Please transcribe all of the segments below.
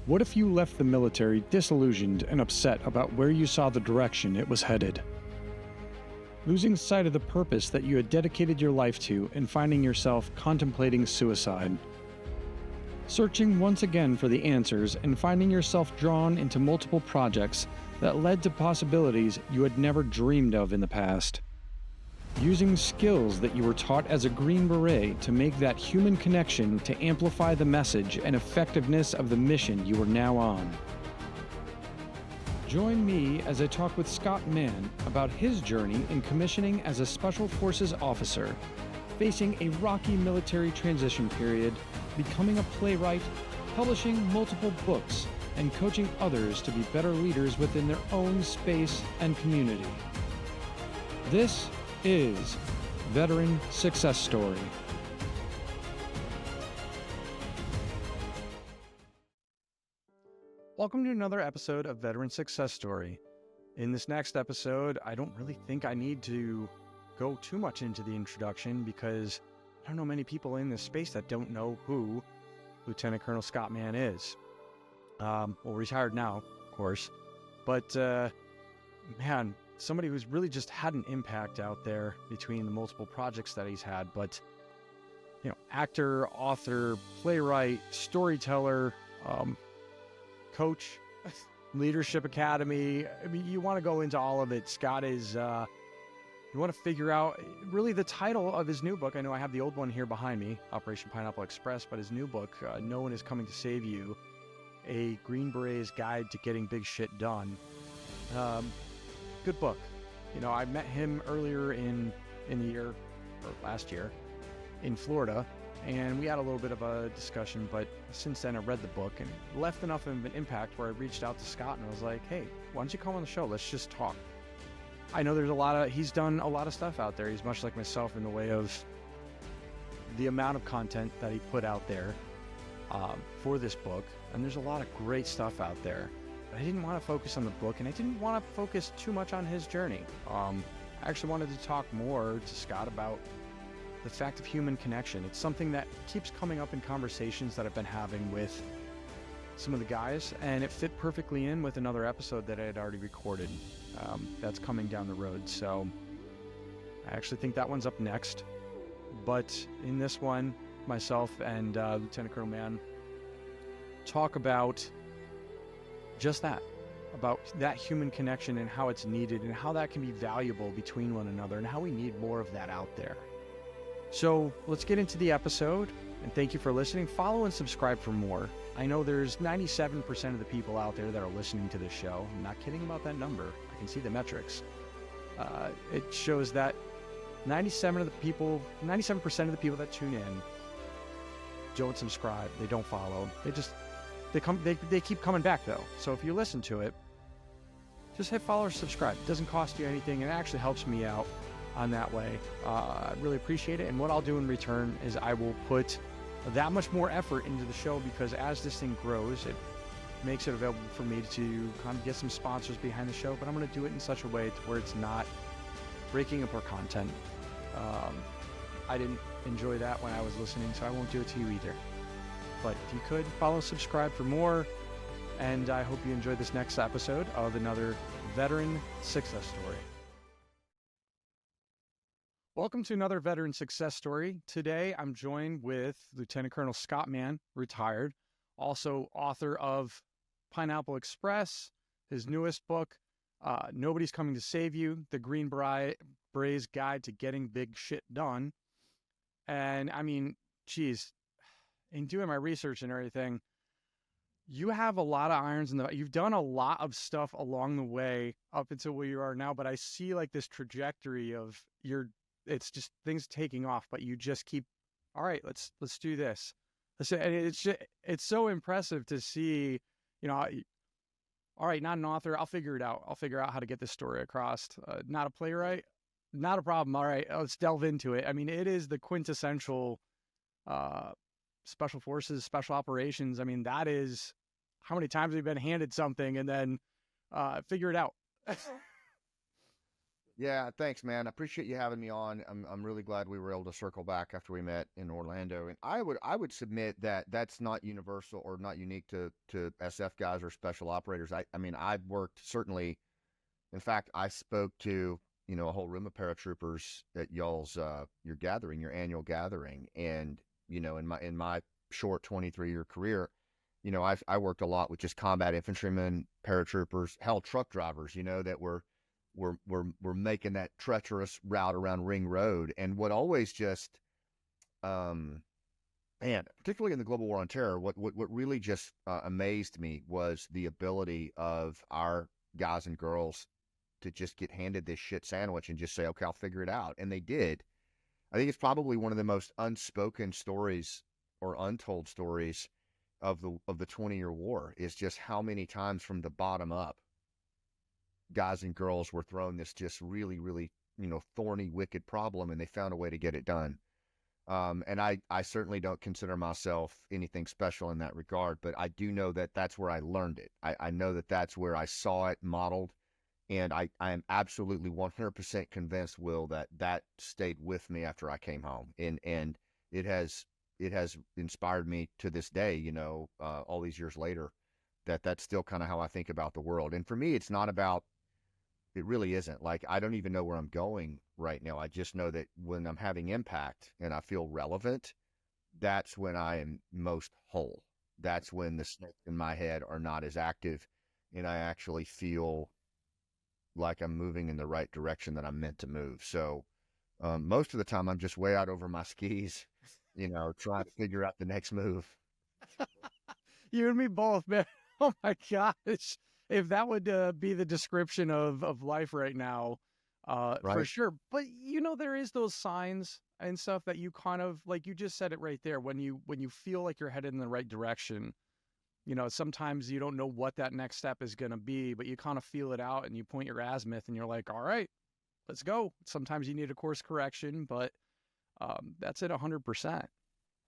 What if you left the military disillusioned and upset about where you saw the direction it was headed? Losing sight of the purpose that you had dedicated your life to and finding yourself contemplating suicide. Searching once again for the answers and finding yourself drawn into multiple projects that led to possibilities you had never dreamed of in the past. Using skills that you were taught as a Green Beret to make that human connection to amplify the message and effectiveness of the mission you are now on. Join me as I talk with Scott Mann about his journey in commissioning as a Special Forces officer, facing a rocky military transition period, becoming a playwright, publishing multiple books, and coaching others to be better leaders within their own space and community. This is Veteran Success Story. Welcome to another episode of Veteran Success Story. In this next episode, I don't really think I need to go too much into the introduction because I don't know many people in this space that don't know who Lieutenant Colonel Scott Mann is. Well, retired now, of course, but man, somebody who's really just had an impact out there between the multiple projects that he's had. But, you know, actor, author, playwright, storyteller, coach, leadership academy. I mean, you want to go into all of it. Scott is, you want to figure out really the title of his new book. I know I have the old one here behind me, Operation Pineapple Express, but his new book, No One Is Coming to Save You, A Green Beret's Guide to Getting Big Shit Done. Good book. You know, I met him earlier in the year, or last year, in Florida, and we had a little bit of a discussion, but since then I read the book and left enough of an impact where I reached out to Scott and I was like, hey, why don't you come on the show? Let's just talk. I know he's done a lot of stuff out there. He's much like myself in the way of the amount of content that he put out there for this book, and there's a lot of great stuff out there. I didn't want to focus on the book, and I didn't want to focus too much on his journey. I actually wanted to talk more to Scott about the fact of human connection. It's something that keeps coming up in conversations that I've been having with some of the guys, and it fit perfectly in with another episode that I had already recorded that's coming down the road. So I actually think that one's up next. But in this one, myself and Lieutenant Colonel Mann talk about just that, about that human connection and how it's needed and how that can be valuable between one another and how we need more of that out there. So let's get into the episode, and thank you for listening. Follow and subscribe for more. I know there's 97% of the people out there that are listening to this show. I'm not kidding about that number. I can see the metrics. It shows that 97% of the people that tune in don't subscribe. They don't follow. They keep coming back though. So if you listen to it, just hit follow or subscribe. It doesn't cost you anything, and it actually helps me out on that way. I really appreciate it. And what I'll do in return is I will put that much more effort into the show, because as this thing grows, it makes it available for me to kind of get some sponsors behind the show, but I'm going to do it in such a way to where it's not breaking up our content. I didn't enjoy that when I was listening, so I won't do it to you either. But if you could, follow, subscribe for more, and I hope you enjoyed this next episode of another Veteran Success Story. Welcome to another Veteran Success Story. Today, I'm joined with Lieutenant Colonel Scott Mann, retired, also author of Pineapple Express, his newest book, Nobody's Coming to Save You, The Green Beret's Guide to Getting Big Shit Done. And I mean, geez, in doing my research and everything, you have a lot of irons in you've done a lot of stuff along the way up until where you are now, but I see like this trajectory of it's just things taking off, but you just keep, all right, let's do this. And it's so impressive to see, you know, all right, not an author, I'll figure it out. I'll figure out how to get this story across. Not a playwright, not a problem. All right, let's delve into it. I mean, it is the quintessential Special Forces, Special Operations. I mean, that is how many times we've been handed something and then figure it out. Yeah, thanks, man. I appreciate you having me on. I'm really glad we were able to circle back after we met in Orlando. And I would submit that that's not universal or not unique to SF guys or special operators. I mean, I've worked certainly. In fact, I spoke to a whole room of paratroopers at y'all's your gathering, your annual gathering, and in my short 23-year career, I worked a lot with just combat infantrymen, paratroopers, hell, truck drivers, that were making that treacherous route around Ring Road. And what always just um and particularly in the global war on terror, what really just amazed me was the ability of our guys and girls to just get handed this shit sandwich and just say, okay, I'll figure it out. And they did. I think it's probably one of the most unspoken stories or untold stories of the 20-year war is just how many times from the bottom up guys and girls were thrown this just really, really, thorny, wicked problem, and they found a way to get it done. And I certainly don't consider myself anything special in that regard, but I do know that that's where I learned it. I know that that's where I saw it modeled. And I am absolutely 100% convinced, Will, that that stayed with me after I came home. And it has inspired me to this day, all these years later, that that's still kind of how I think about the world. And for me, it's not about, it really isn't. Like, I don't even know where I'm going right now. I just know that when I'm having impact and I feel relevant, that's when I am most whole. That's when the snakes in my head are not as active and I actually feel like I'm moving in the right direction that I'm meant to move. So most of the time, I'm just way out over my skis, trying to figure out the next move. You and me both, man. Oh my gosh. If that would be the description of life right now, for Right? sure. But there is those signs and stuff that you kind of like you just said it right there when you feel like you're headed in the right direction. Sometimes you don't know what that next step is going to be, but you kind of feel it out and you point your azimuth and you're like, all right, let's go. Sometimes you need a course correction, but that's it 100%.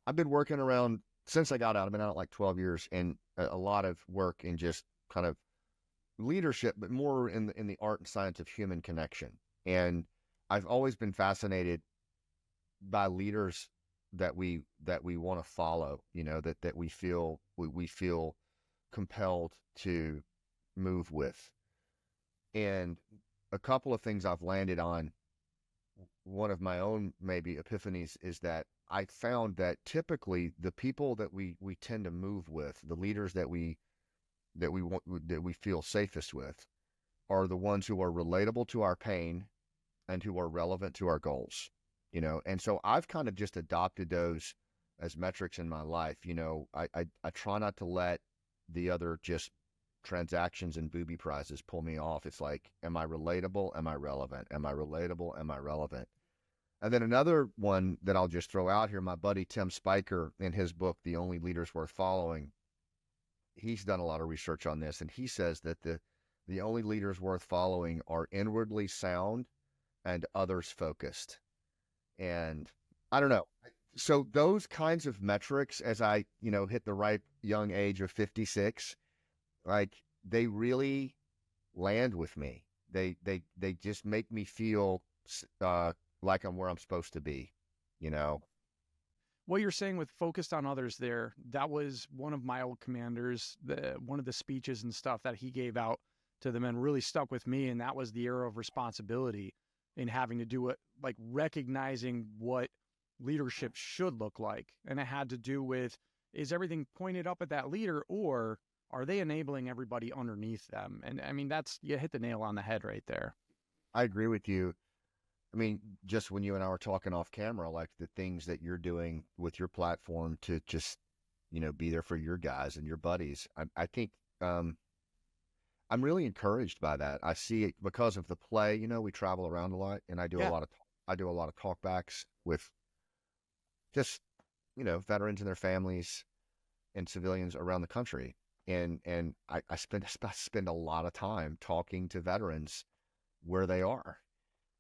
I've been working around since I got out. I've been out like 12 years, and a lot of work in just kind of leadership, but more in the art and science of human connection. And I've always been fascinated by leaders that we want to follow, that we feel compelled to move with. And a couple of things I've landed on, one of my own maybe epiphanies is that I found that typically the people that we tend to move with, the leaders that we feel safest with, are the ones who are relatable to our pain and who are relevant to our goals. And so I've kind of just adopted those as metrics in my life. I try not to let the other just transactions and booby prizes pull me off. It's like, am I relatable? Am I relevant? Am I relatable? Am I relevant? And then another one that I'll just throw out here, my buddy Tim Spiker, in his book, The Only Leaders Worth Following, he's done a lot of research on this, and he says that the only leaders worth following are inwardly sound and others focused. And I don't know. So those kinds of metrics, as I, hit the ripe young age of 56, like they really land with me. They just make me feel like I'm where I'm supposed to be, you know. What you're saying with focused on others there, that was one of my old commanders, one of the speeches and stuff that he gave out to the men really stuck with me. And that was the era of responsibility in having to do it, like recognizing what leadership should look like. And it had to do with, is everything pointed up at that leader, or are they enabling everybody underneath them? And I mean, you hit the nail on the head right there. I agree with you. I mean, just when you and I were talking off camera, like the things that you're doing with your platform to just, be there for your guys and your buddies. I think I'm really encouraged by that. I see it because of the play. We travel around a lot, and Yeah. I do a lot of talkbacks with just veterans and their families and civilians around the country. And I spend a lot of time talking to veterans where they are.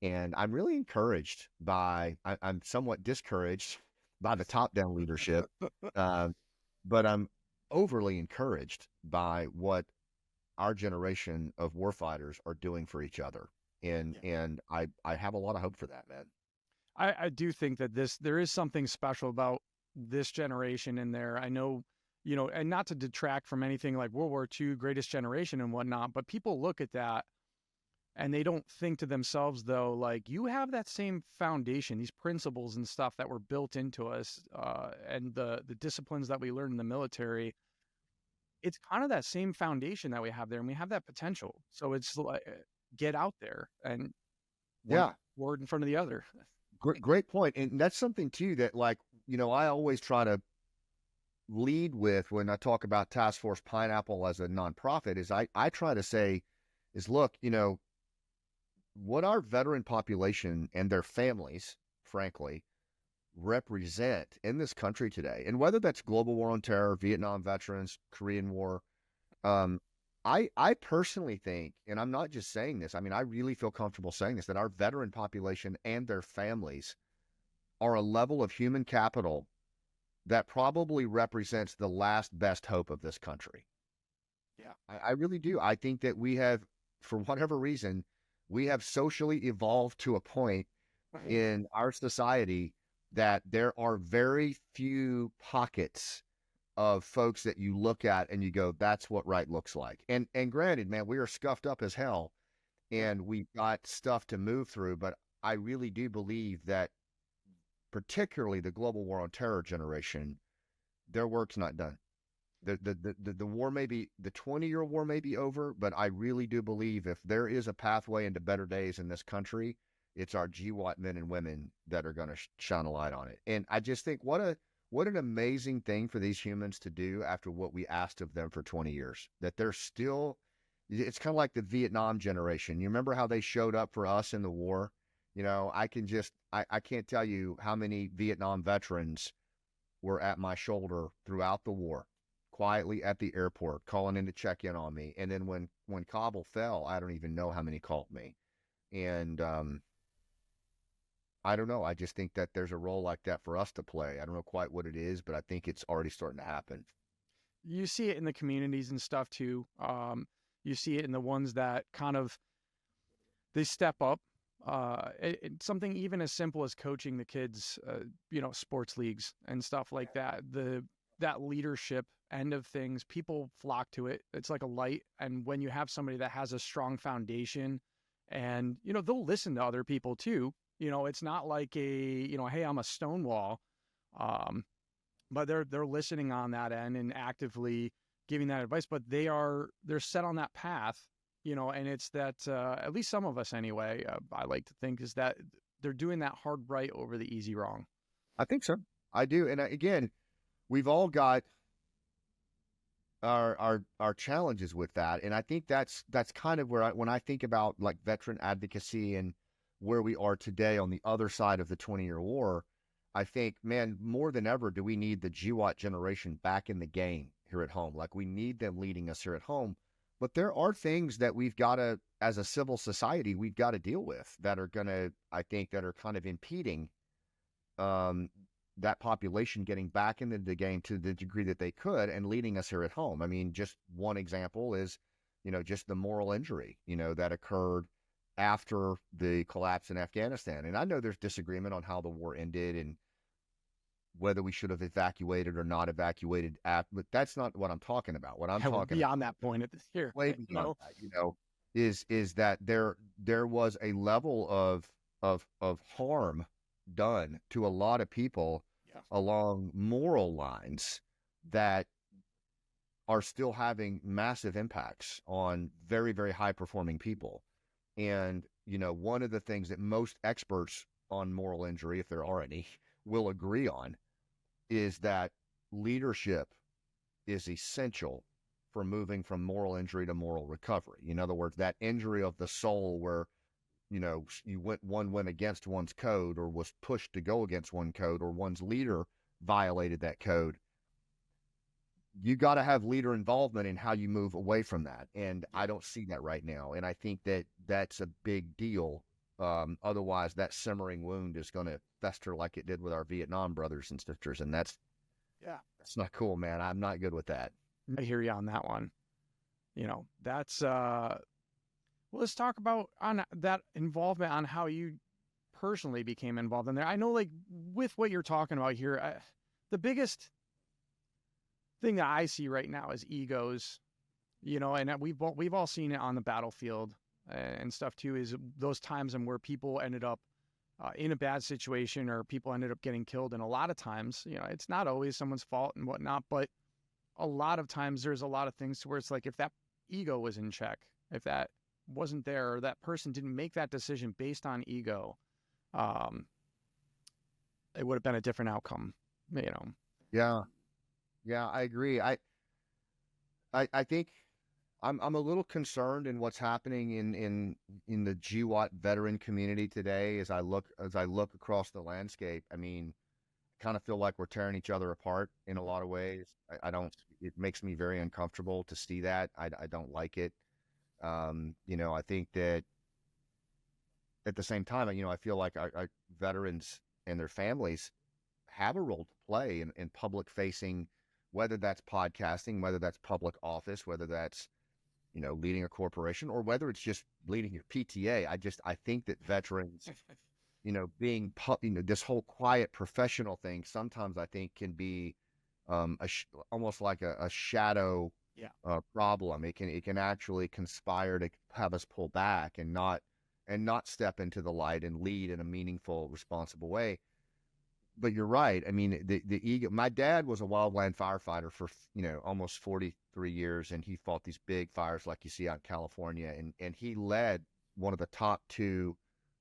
And I'm really encouraged I'm somewhat discouraged by the top down leadership, uh, but I'm overly encouraged by what our generation of warfighters are doing for each other. And I have a lot of hope for that, man. I do think that there is something special about this generation in there. I know, and not to detract from anything like World War II, greatest generation and whatnot, but people look at that and they don't think to themselves, though, like, you have that same foundation, these principles and stuff that were built into us, and the disciplines that we learned in the military. It's kind of that same foundation that we have there, and we have that potential. So it's like, get out there and one Yeah, word in front of the other. great point. And that's something too that, like, I always try to lead with when I talk about Task Force Pineapple as a nonprofit is I try to say is, look, what our veteran population and their families, frankly, represent in this country today, and whether that's global war on terror, Vietnam veterans, Korean War, um, I personally think, and I'm not just saying this, I mean, I really feel comfortable saying this, that our veteran population and their families are a level of human capital that probably represents the last best hope of this country. Yeah. I really do. I think that we have, for whatever reason, we have socially evolved to a point in our society that there are very few pockets of folks that you look at and you go, that's what right looks like. And granted, man, we are scuffed up as hell and we've got stuff to move through, but I really do believe that particularly the global war on terror generation, their work's not done. The war may be, the 20-year war may be over, but I really do believe if there is a pathway into better days in this country, it's our GWAT men and women that are going to shine a light on it. And I just think what an amazing thing for these humans to do after what we asked of them for 20 years, that they're still, it's kind of like the Vietnam generation. You remember how they showed up for us in the war? I can't tell you how many Vietnam veterans were at my shoulder throughout the war, quietly at the airport, calling in to check in on me. And then when Kabul fell, I don't even know how many called me. And I don't know. I just think that there's a role like that for us to play. I don't know quite what it is, but I think it's already starting to happen. You see it in the communities and stuff too. You see it in the ones that kind of, they step up. Something even as simple as coaching the kids, sports leagues and stuff like that. That leadership end of things, people flock to it. It's like a light. And when you have somebody that has a strong foundation, and they'll listen to other people too. It's not like hey, I'm a Stonewall, but they're listening on that end and actively giving that advice. But they're set on that path, and it's that at least some of us anyway. I like to think is that they're doing that hard right over the easy wrong. I think so. I do. And again, we've all got our challenges with that, and I think that's kind of where when I think about like veteran advocacy and where we are today on the other side of the 20-year war, I think, man, more than ever do we need the GWAT generation back in the game here at home. Like, we need them leading us here at home. But there are things that we've got to, as a civil society, we've got to deal with that are going to, I think, that are kind of impeding that population getting back into the game to the degree that they could and leading us here at home. I mean, just one example is, just the moral injury, that occurred after the collapse in Afghanistan. And I know there's disagreement on how the war ended and whether we should have evacuated or not evacuated, but that's not what I'm talking about. What I'm talking beyond that point at this here, way beyond that, is that there was a level of harm done to a lot of people along moral lines that are still having massive impacts on very, very high performing people. And, one of the things that most experts on moral injury, if there are any, will agree on is that leadership is essential for moving from moral injury to moral recovery. In other words, that injury of the soul where, one went against one's code or was pushed to go against one code or one's leader violated that code. You got to have leader involvement in how you move away from that. And I don't see that right now. And I think that that's a big deal. Otherwise, that simmering wound is going to fester like it did with our Vietnam brothers and sisters. And that's not cool, man. I'm not good with that. I hear you on that one. That's Well, let's talk about on that involvement, on how you personally became involved in there. I know, like, with what you're talking about here, the biggest thing that I see right now is egos, and we've all seen it on the battlefield and stuff too, is those times and where people ended up in a bad situation, or people ended up getting killed. And a lot of times, it's not always someone's fault and whatnot, but a lot of times there's a lot of things to where it's like, if that ego was in check, if that wasn't there, or that person didn't make that decision based on ego, it would have been a different outcome, Yeah. Yeah, I agree. I think I'm a little concerned in what's happening in the GWAT veteran community today as I look across the landscape. I mean, kind of feel like we're tearing each other apart in a lot of ways. I don't. It makes me very uncomfortable to see that. I don't like it. I think that at the same time, I feel like our veterans and their families have a role to play in public facing, whether that's podcasting, whether that's public office, whether that's, leading a corporation, or whether it's just leading your PTA. I think that veterans, being, this whole quiet professional thing, sometimes I think can be almost like a shadow problem. It can actually conspire to have us pull back and not step into the light and lead in a meaningful, responsible way. But you're right. I mean, the ego. My dad was a wildland firefighter for almost 43 years, and he fought these big fires like you see out in California, and he led one of the top two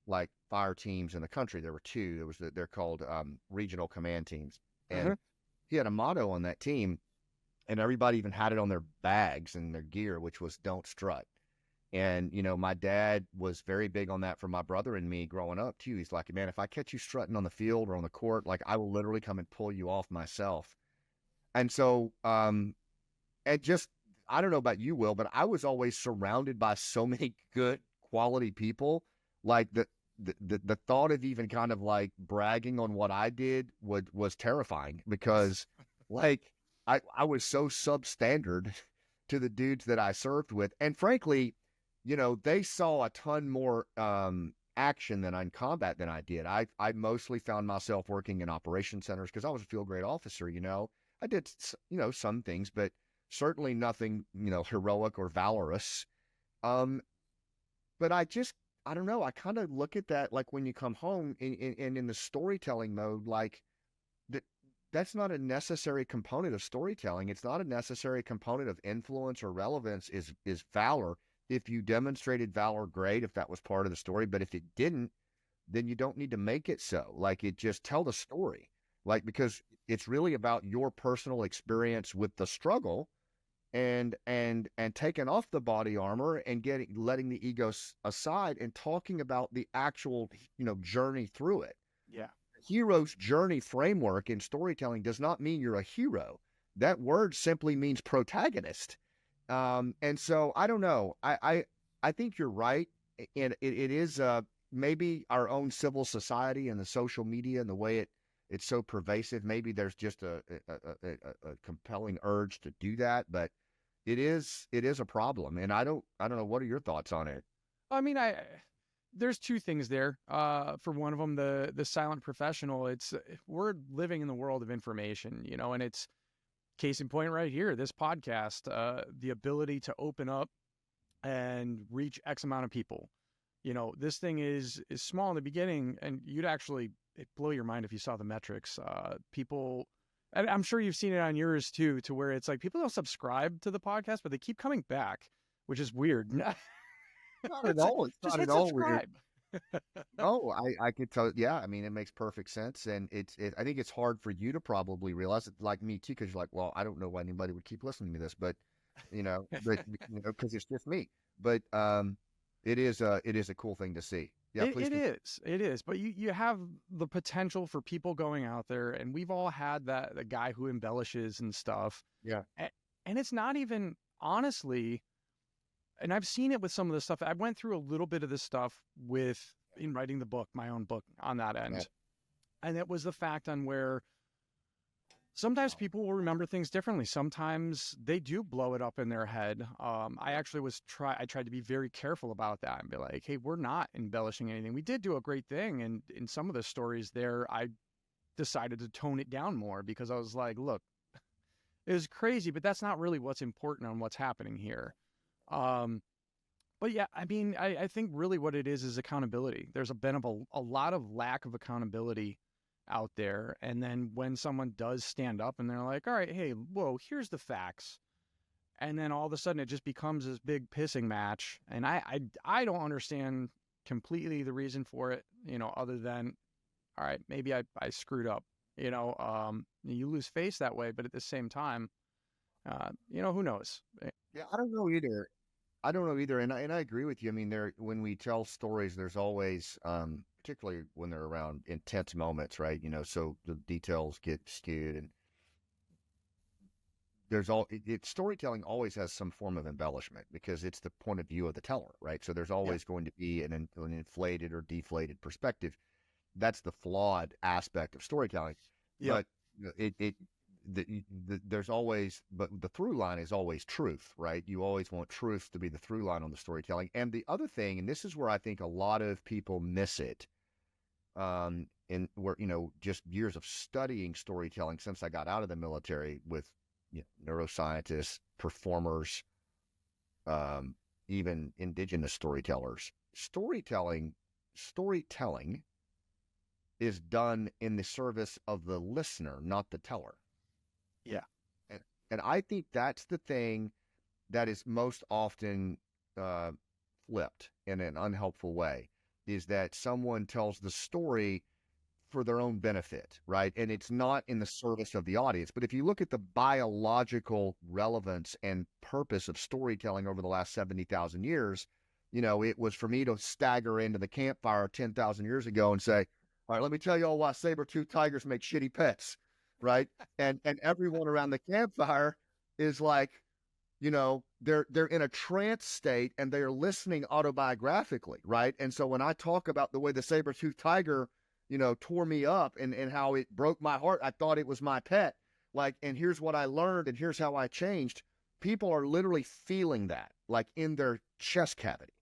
like fire teams in the country. There were two. They're called regional command teams, and he had a motto on that team, and everybody even had it on their bags and their gear, which was "Don't strut." And, my dad was very big on that for my brother and me growing up too. He's like, man, if I catch you strutting on the field or on the court, like I will literally come and pull you off myself. And so, I don't know about you, Will, but I was always surrounded by so many good quality people. Like the thought of even kind of like bragging on what I did was terrifying, because like I was so substandard to the dudes that I served with. And frankly, they saw a ton more action in combat than I did. I mostly found myself working in operation centers because I was a field grade officer. I did, some things, but certainly nothing, heroic or valorous. But I don't know. I kind of look at that like when you come home and in the storytelling mode, like that's not a necessary component of storytelling. It's not a necessary component of influence or relevance is valor. If you demonstrated valor, great, if that was part of the story. But if it didn't, then you don't need to make it so. Like, just tell the story. Like, because it's really about your personal experience with the struggle and taking off the body armor and letting the ego aside and talking about the actual, journey through it. Yeah. Hero's journey framework in storytelling does not mean you're a hero. That word simply means protagonist. And so I don't know. I think you're right. And it is maybe our own civil society and the social media and the way it's so pervasive. Maybe there's just a compelling urge to do that, but it is a problem. And I don't know. What are your thoughts on it? I mean, there's two things there. For one of them, the silent professional, we're living in the world of information, and it's case in point right here, this podcast, the ability to open up and reach X amount of people. This thing is small in the beginning, and it'd blow your mind if you saw the metrics. People, and I'm sure you've seen it on yours too, to where it's like people don't subscribe to the podcast, but they keep coming back, which is weird. Not at all. It's not at all weird. No, I could tell. Yeah, I mean, it makes perfect sense, and I think it's hard for you to probably realize it, like me too, because you're like, well, I don't know why anybody would keep listening to this, but because it's just me. But it is a cool thing to see. Yeah, please. It is. But you have the potential for people going out there, and we've all had the guy who embellishes and stuff. Yeah, and it's not even honestly. And I've seen it with some of the stuff. I went through a little bit of this stuff in writing the book, my own book on that end. Yeah. And it was the fact on where Sometimes people will remember things differently. Sometimes they do blow it up in their head. I actually I tried to be very careful about that and be like, hey, we're not embellishing anything. We did do a great thing. And in some of the stories there, I decided to tone it down more because I was like, look, it was crazy, but that's not really what's important on what's happening here. But yeah, I mean, I think really what it is accountability. There's been a lot of lack of accountability out there. And then when someone does stand up and they're like, all right, hey, whoa, here's the facts. And then all of a sudden it just becomes this big pissing match. And I don't understand completely the reason for it, other than, all right, maybe I screwed up, you lose face that way. But at the same time, who knows? Yeah, I don't know either. I don't know either, and I agree with you. I mean, when we tell stories, there's always, particularly when they're around intense moments, right? So the details get skewed, and storytelling always has some form of embellishment because it's the point of view of the teller, right? So there's always going to be an inflated or deflated perspective. That's the flawed aspect of storytelling. Yep. But there's always, but the through line is always truth, right? You always want truth to be the through line on the storytelling. And the other thing, and this is where I think a lot of people miss it, and where, just years of studying storytelling since I got out of the military with neuroscientists, performers, even indigenous storytellers. Storytelling is done in the service of the listener, not the teller. Yeah. And I think that's the thing that is most often flipped in an unhelpful way, is that someone tells the story for their own benefit, right? And it's not in the service of the audience. But if you look at the biological relevance and purpose of storytelling over the last 70,000 years, it was for me to stagger into the campfire 10,000 years ago and say, all right, let me tell you all why saber-toothed tigers make shitty pets, right? And everyone around the campfire is like, they're in a trance state and they're listening autobiographically, right? And so when I talk about the way the saber-toothed tiger, tore me up and how it broke my heart, I thought it was my pet, and here's what I learned and here's how I changed. People are literally feeling that, in their chest cavity.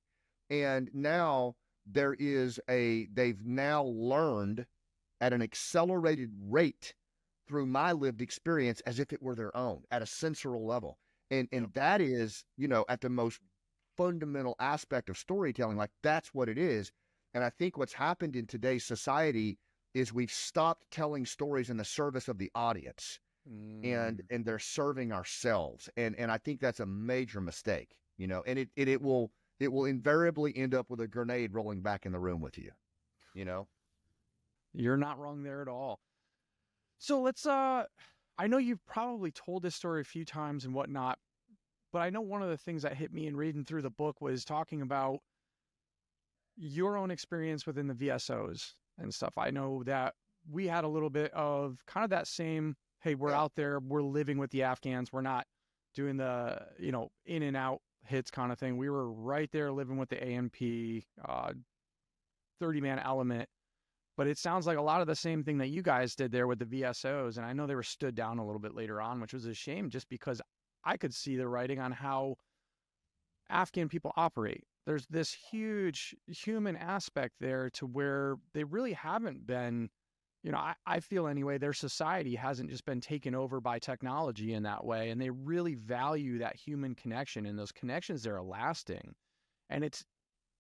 And now they've now learned at an accelerated rate through my lived experience as if it were their own at a sensorial level. And that is, at the most fundamental aspect of storytelling, that's what it is. And I think what's happened in today's society is we've stopped telling stories in the service of the audience, and they're serving ourselves. And I think that's a major mistake, and it will invariably end up with a grenade rolling back in the room with you, You're not wrong there at all. So let's, I know you've probably told this story a few times and whatnot, but I know one of the things that hit me in reading through the book was talking about your own experience within the VSOs and stuff. I know that we had a little bit of kind of that same, hey, we're out there, we're living with the Afghans, we're not doing the, in and out hits kind of thing. We were right there living with the ANP, 30-man element. But it sounds like a lot of the same thing that you guys did there with the VSOs. And I know they were stood down a little bit later on, which was a shame just because I could see the writing on how Afghan people operate. There's this huge human aspect there to where they really haven't been, I feel anyway, their society hasn't just been taken over by technology in that way. And they really value that human connection, and those connections there are lasting. And it's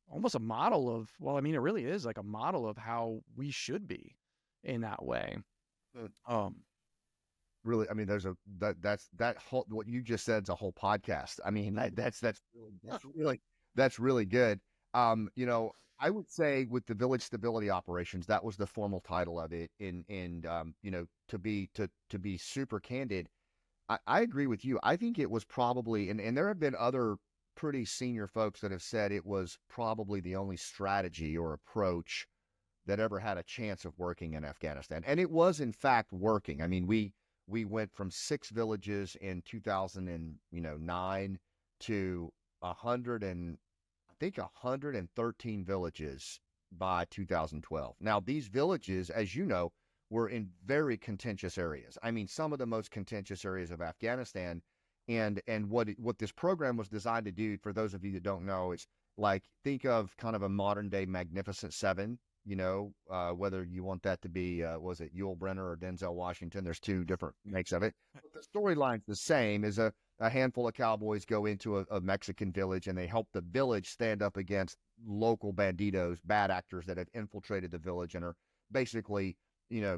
almost a model of, it really is like a model of how we should be in that way. Really, there's that whole, what you just said is a whole podcast. That's really good. I would say with the village stability operations, that was the formal title of it. And to be super candid, I agree with you. I think it was probably, and there have been other pretty senior folks that have said it was probably the only strategy or approach that ever had a chance of working in Afghanistan. And it was in fact working. We went from 6 villages in 2009 to 113 villages by 2012. Now, these villages, as you know, were in very contentious areas. I mean, some of the most contentious areas of Afghanistan. And what this program was designed to do, for those of you that don't know, is like, think of kind of a modern day Magnificent Seven, whether you want that to be, was it Yul Brynner or Denzel Washington? There's two different makes of it. But the storyline's the same. Is a handful of cowboys go into a Mexican village, and they help the village stand up against local banditos, bad actors that have infiltrated the village and are basically,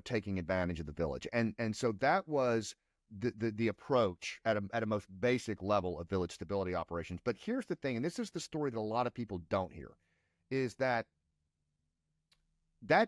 taking advantage of the village. And so that was the approach at a most basic level of village stability operations. But here's the thing, and this is the story that a lot of people don't hear, is that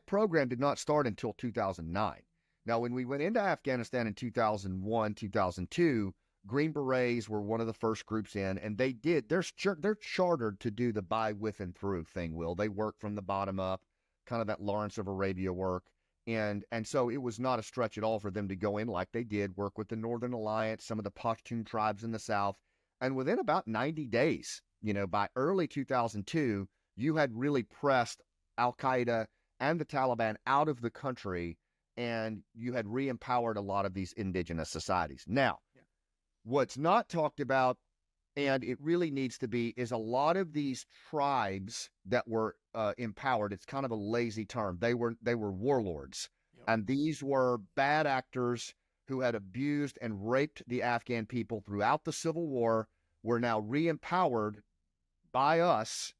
program did not start until 2009. Now, when we went into Afghanistan in 2001, 2002, Green Berets were one of the first groups in, and they're chartered to do the by, with, and through thing, Will. They work from the bottom up, kind of that Lawrence of Arabia work. And so it was not a stretch at all for them to go in like they did, work with the Northern Alliance, some of the Pashtun tribes in the South. And within about 90 days, by early 2002, you had really pressed Al-Qaeda and the Taliban out of the country, and you had re-empowered a lot of these indigenous societies. Now, what's not talked about, and it really needs to be, is a lot of these tribes that were empowered. It's kind of a lazy term. They were warlords, and these were bad actors who had abused and raped the Afghan people throughout the Civil War. Were now re-empowered by us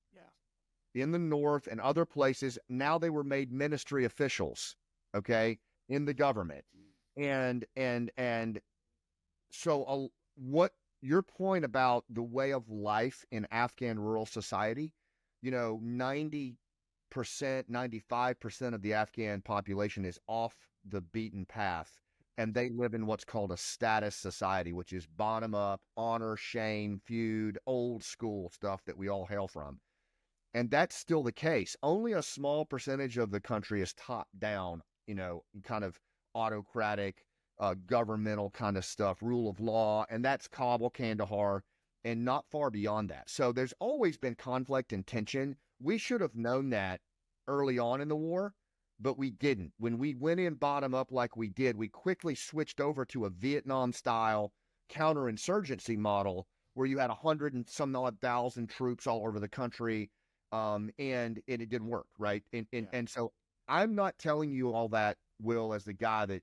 in the North and other places. Now they were made ministry officials, in the government, and so what. Your point about the way of life in Afghan rural society, 90%, 95% of the Afghan population is off the beaten path, and they live in what's called a status society, which is bottom up, honor, shame, feud, old school stuff that we all hail from. And that's still the case. Only a small percentage of the country is top down, kind of autocratic, governmental kind of stuff, rule of law, and that's Kabul, Kandahar, and not far beyond that. So there's always been conflict and tension. We should have known that early on in the war, but we didn't. When we went in bottom up like we did, we quickly switched over to a Vietnam-style counterinsurgency model where you had 100 and some odd thousand troops all over the country, and it didn't work, right? And so I'm not telling you all that, Will, as the guy that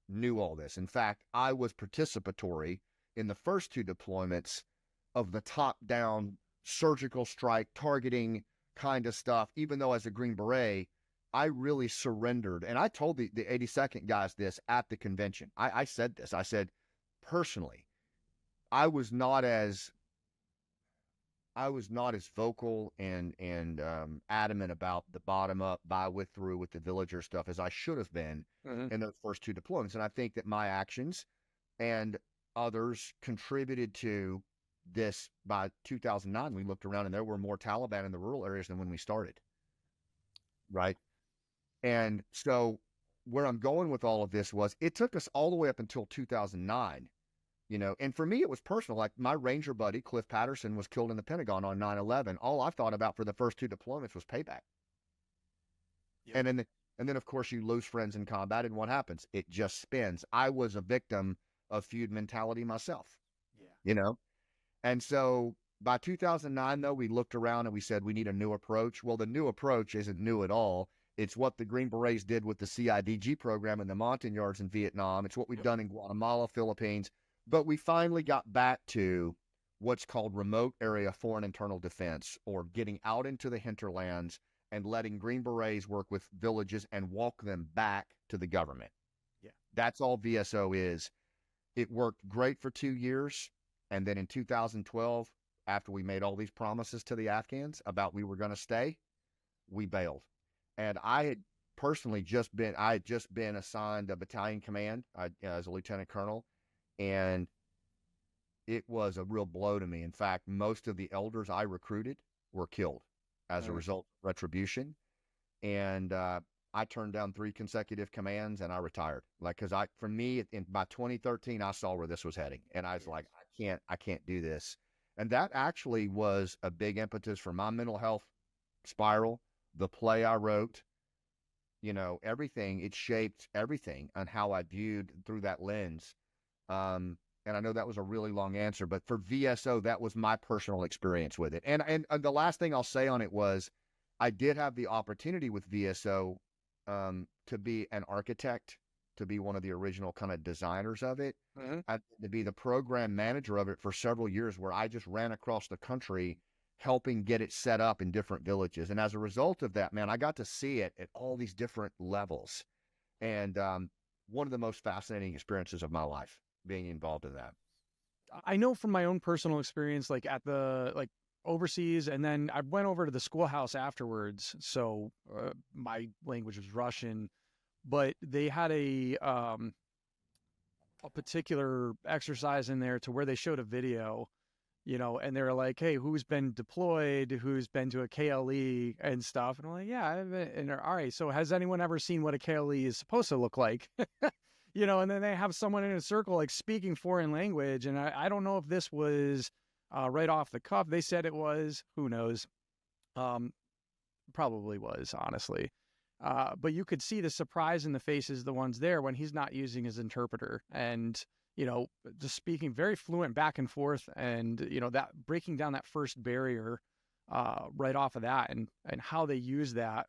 knew all this. In fact, I was participatory in the first two deployments of the top-down surgical strike targeting kind of stuff, even though as a Green Beret, I really surrendered. And I told the 82nd guys this at the convention. I said this. I said, personally, I was not as vocal and adamant about the bottom up, by, with, through with the villager stuff as I should have been in those first two deployments. And I think that my actions and others contributed to this. By 2009, we looked around and there were more Taliban in the rural areas than when we started. Right. And so where I'm going with all of this was, it took us all the way up until 2009. And for me, it was personal. Like, my Ranger buddy, Cliff Patterson, was killed in the Pentagon on 9/11. All I thought about for the first two deployments was payback. Yep. And then, of course, you lose friends in combat, and what happens? It just spins. I was a victim of feud mentality myself. And so by 2009, though, we looked around and we said, we need a new approach. Well, the new approach isn't new at all. It's what the Green Berets did with the CIDG program in the Montagnards in Vietnam. It's what we've done in Guatemala, Philippines. But we finally got back to what's called remote area foreign internal defense, or getting out into the hinterlands and letting Green Berets work with villages and walk them back to the government. That's all VSO is. It worked great for 2 years. And then in 2012, after we made all these promises to the Afghans about we were going to stay, we bailed. And I had personally just been assigned a battalion command as a lieutenant colonel. And it was a real blow to me. In fact, most of the elders I recruited were killed as a result of retribution. And I turned down 3 consecutive commands and I retired. Like, because for me, by 2013, I saw where this was heading. And I was like, I can't do this. And that actually was a big impetus for my mental health spiral, the play I wrote, everything. It shaped everything on how I viewed through that lens. And I know that was a really long answer, but for VSO, that was my personal experience with it. And the last thing I'll say on it was, I did have the opportunity with VSO to be an architect, to be one of the original kind of designers of it, to be the program manager of it for several years, where I just ran across the country helping get it set up in different villages. And as a result of that, man, I got to see it at all these different levels. And one of the most fascinating experiences of my life, being involved in that. I know from my own personal experience, like at the overseas, and then I went over to the schoolhouse afterwards. So my language was Russian, but they had a particular exercise in there to where they showed a video, and they were like, "Hey, who's been deployed? Who's been to a KLE and stuff?" And I'm like, "Yeah, I've been." And all right, so has anyone ever seen what a KLE is supposed to look like? And then they have someone in a circle like speaking foreign language, and I don't know if this was right off the cuff. They said it was. Who knows? Probably was, honestly. But you could see the surprise in the faces of the ones there when he's not using his interpreter, and just speaking very fluent back and forth, and that breaking down that first barrier right off of that, and how they use that,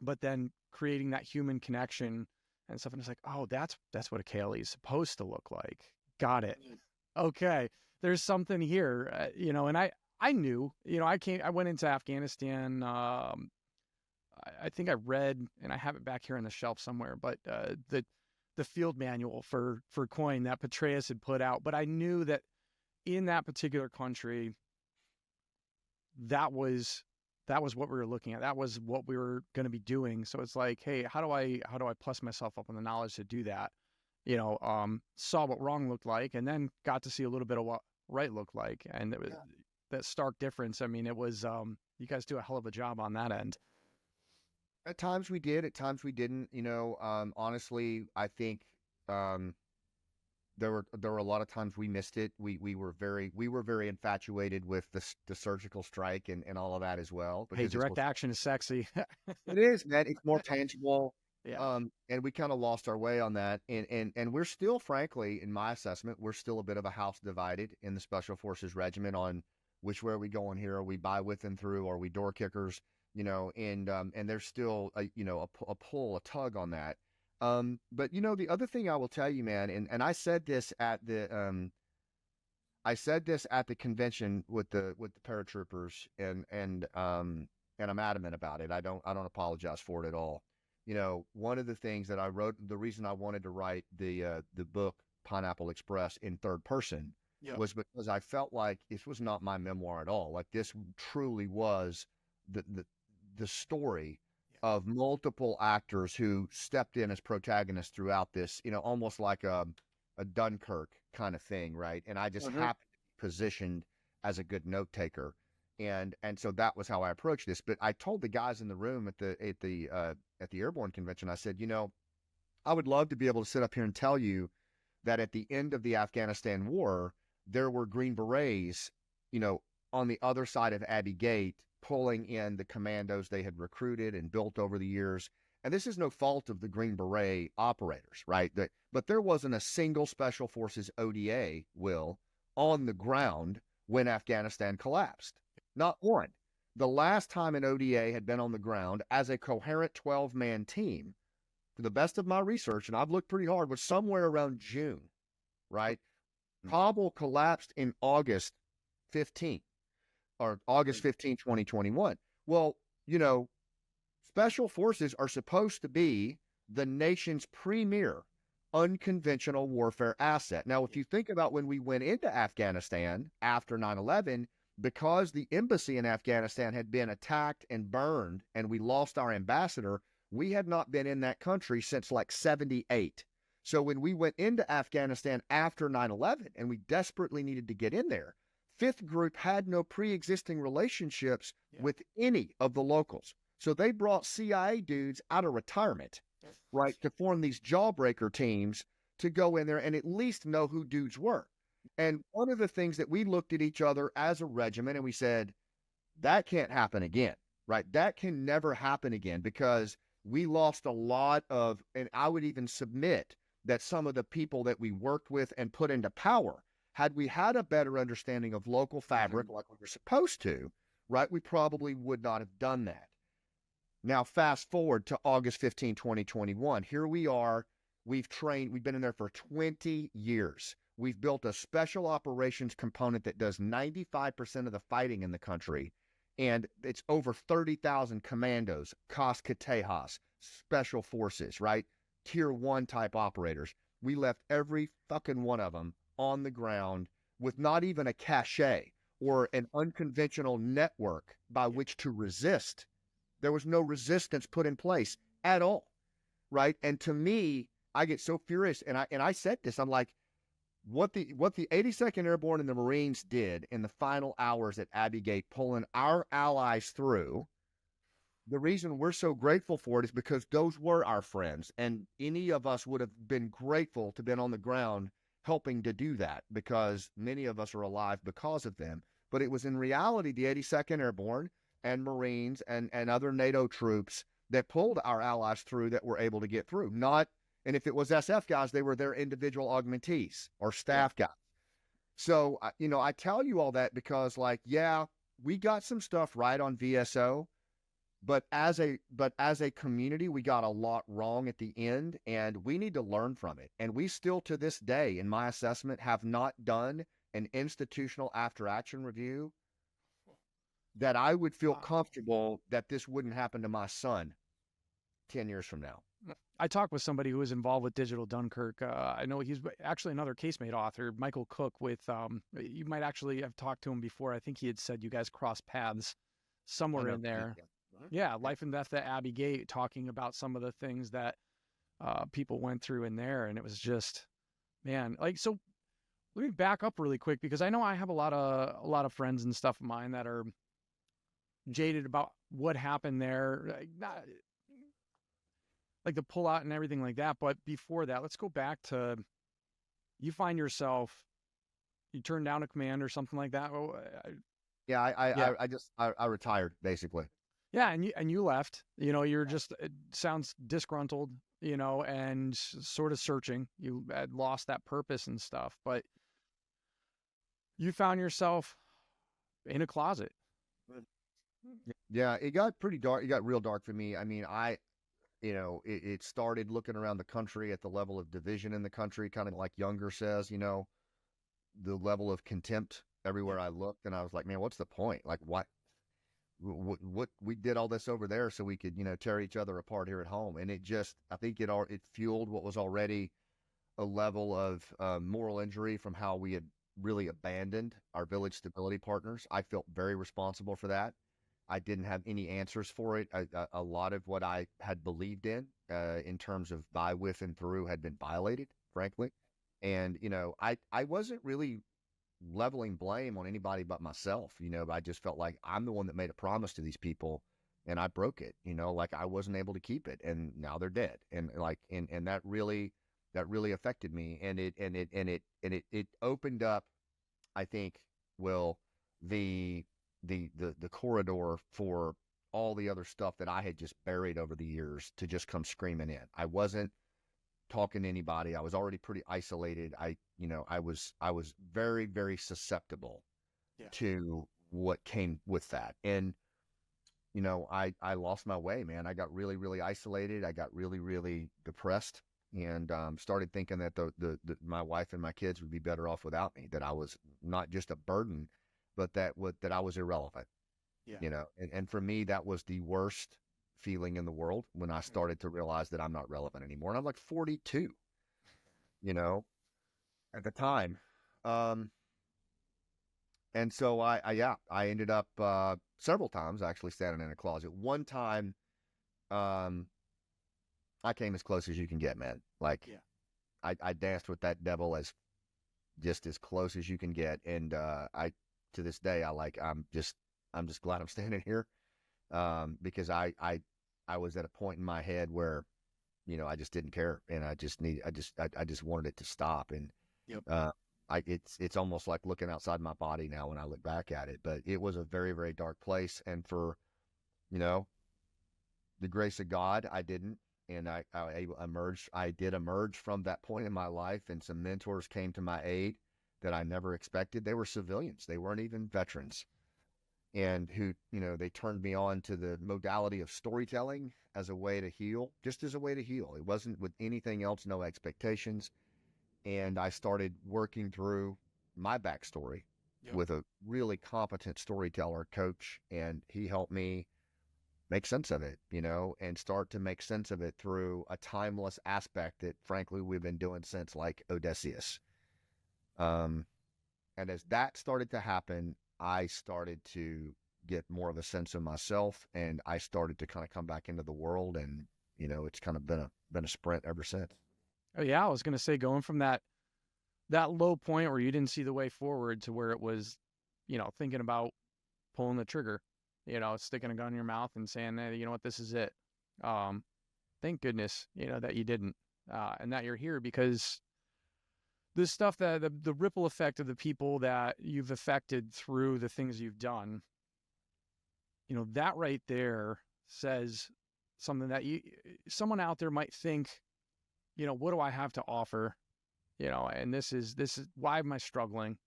but then creating that human connection and stuff. And it's like, oh, that's what a KLE is supposed to look like. Got it. Okay, there's something here, and I knew, I went into Afghanistan. I think I read, and I have it back here on the shelf somewhere, but the field manual for coin that Petraeus had put out. But I knew that in that particular country, that was what we were looking at. That was what we were going to be doing. So it's like, hey, how do I plus myself up on the knowledge to do that? Saw what wrong looked like, and then got to see a little bit of what right looked like, and it was that stark difference. I mean, it was you guys do a hell of a job on that end. At times we did, at times we didn't. Honestly, I think there were a lot of times we missed it. We were very infatuated with the surgical strike and all of that as well. Hey, direct action is sexy. It is, man. It's more tangible. Yeah. And we kind of lost our way on that. And we're still, frankly, in my assessment, we're still a bit of a house divided in the Special Forces Regiment on which way are we going here? Are we by, with, and through? Are we door kickers? And there's still a pull, a tug on that. But the other thing I will tell you, man, and I said this at the convention with the paratroopers, and I'm adamant about it. I don't apologize for it at all. One of the things that I wrote, the reason I wanted to write the book Pineapple Express in third person was because I felt like this was not my memoir at all. Like, this truly was the story of multiple actors who stepped in as protagonists throughout this, almost like a Dunkirk kind of thing, right? And I just happened to be positioned as a good note taker, and so that was how I approached this. But I told the guys in the room at the airborne convention, I said, I would love to be able to sit up here and tell you that at the end of the Afghanistan war, there were Green Berets, on the other side of Abbey Gate, pulling in the commandos they had recruited and built over the years. And this is no fault of the Green Beret operators, right? But there wasn't a single Special Forces ODA, on the ground when Afghanistan collapsed. Not one. The last time an ODA had been on the ground as a coherent 12-man team, to the best of my research, and I've looked pretty hard, was somewhere around June, right? Kabul collapsed in August 15th. Or August 15, 2021. Well, Special Forces are supposed to be the nation's premier unconventional warfare asset. Now, if you think about when we went into Afghanistan after 9/11, because the embassy in Afghanistan had been attacked and burned, and we lost our ambassador, we had not been in that country since like 78. So when we went into Afghanistan after 9/11, and we desperately needed to get in there, Fifth Group had no pre-existing relationships with any of the locals. So they brought CIA dudes out of retirement, right, to form these jawbreaker teams to go in there and at least know who dudes were. And one of the things that we looked at each other as a regiment and we said, that can't happen again, right? That can never happen again, because we lost a lot of, and I would even submit that some of the people that we worked with and put into power, had we had a better understanding of local fabric like we were supposed to, right, we probably would not have done that. Now, fast forward to August 15, 2021. Here we are. We've been in there for 20 years. We've built a special operations component that does 95% of the fighting in the country. And it's over 30,000 commandos, Tejas, special forces, right? Tier 1 type operators. We left every fucking one of them on the ground with not even a cachet or an unconventional network by which to resist. There was no resistance put in place at all, right? And to me, I get so furious, and I said this, I'm like, what the 82nd Airborne and the Marines did in the final hours at Abbey Gate, pulling our allies through, the reason we're so grateful for it is because those were our friends, and any of us would have been grateful to have been on the ground helping to do that, because many of us are alive because of them. But it was in reality the 82nd Airborne and Marines and other NATO troops that pulled our allies through that were able to get through. And if it was SF guys, they were their individual augmentees or staff guys. So, I tell you all that because, like, yeah, we got some stuff right on VSO, but as a community, we got a lot wrong at the end, and we need to learn from it. And we still, to this day, in my assessment, have not done an institutional after-action review that I would feel comfortable that this wouldn't happen to my son 10 years from now. I talked with somebody who was involved with Digital Dunkirk. I know he's actually another Casemate author, Michael Cook, with, you might actually have talked to him before. I think he had said you guys crossed paths somewhere in there. Yeah, Life and Death at Abbey Gate, talking about some of the things that people went through in there. And it was just, man, like, so let me back up really quick, because I know I have a lot of friends and stuff of mine that are jaded about what happened there. Like the pullout and everything like that. But before that, let's go back to, you find yourself, you turn down a command or something like that. I retired basically. Yeah. And you left, you're just, it sounds disgruntled, and sort of searching. You had lost that purpose and stuff, but you found yourself in a closet. Yeah. It got pretty dark. It got real dark for me. I mean, it started looking around the country at the level of division in the country, kind of like Younger says, the level of contempt everywhere I looked. And I was like, man, what's the point? Like, what we did all this over there so we could, tear each other apart here at home. And I think it fueled what was already a level of moral injury from how we had really abandoned our village stability partners. I felt very responsible for that. I didn't have any answers for it. A lot of what I had believed in terms of by, with, and through had been violated, frankly. And, I wasn't really leveling blame on anybody but myself. I just felt like I'm the one that made a promise to these people and I broke it, like I wasn't able to keep it, and now they're dead. And and that really affected me. And it opened up, I think, Will, the corridor for all the other stuff that I had just buried over the years to just come screaming in. I wasn't talking to anybody. I was already pretty isolated. I was very, very susceptible to what came with that. And, I lost my way, man. I got really, really isolated. I got really, really depressed, and started thinking that my wife and my kids would be better off without me, that I was not just a burden, but that I was irrelevant. And for me, that was the worst feeling in the world, when I started to realize that I'm not relevant anymore. And I'm like 42, at the time. And so I ended up several times actually standing in a closet. One time, I came as close as you can get, man. Like, I danced with that devil as close as you can get. And to this day, I'm just glad I'm standing here, because I was at a point in my head where, I just didn't care, and I just wanted it to stop. And it's almost like looking outside my body now when I look back at it. But it was a very, very dark place, and for, the grace of God, I didn't. And I did emerge from that point in my life, and some mentors came to my aid that I never expected. They were civilians. They weren't even veterans. And who, they turned me on to the modality of storytelling as a way to heal, just as a way to heal. It wasn't with anything else, no expectations. And I started working through my backstory with a really competent storyteller coach, and he helped me make sense of it, and start to make sense of it through a timeless aspect that, frankly, we've been doing since like Odysseus. And as that started to happen, I started to get more of a sense of myself, and I started to kind of come back into the world, and it's kind of been a sprint ever since. Oh yeah, I was gonna say, going from that low point where you didn't see the way forward to where it was, thinking about pulling the trigger, sticking a gun in your mouth and saying, hey, you know what, this is it. Thank goodness, that you didn't, and that you're here, because this stuff, that the ripple effect of the people that you've affected through the things you've done, that right there says something that someone out there might think, what do I have to offer? And this is why am I struggling?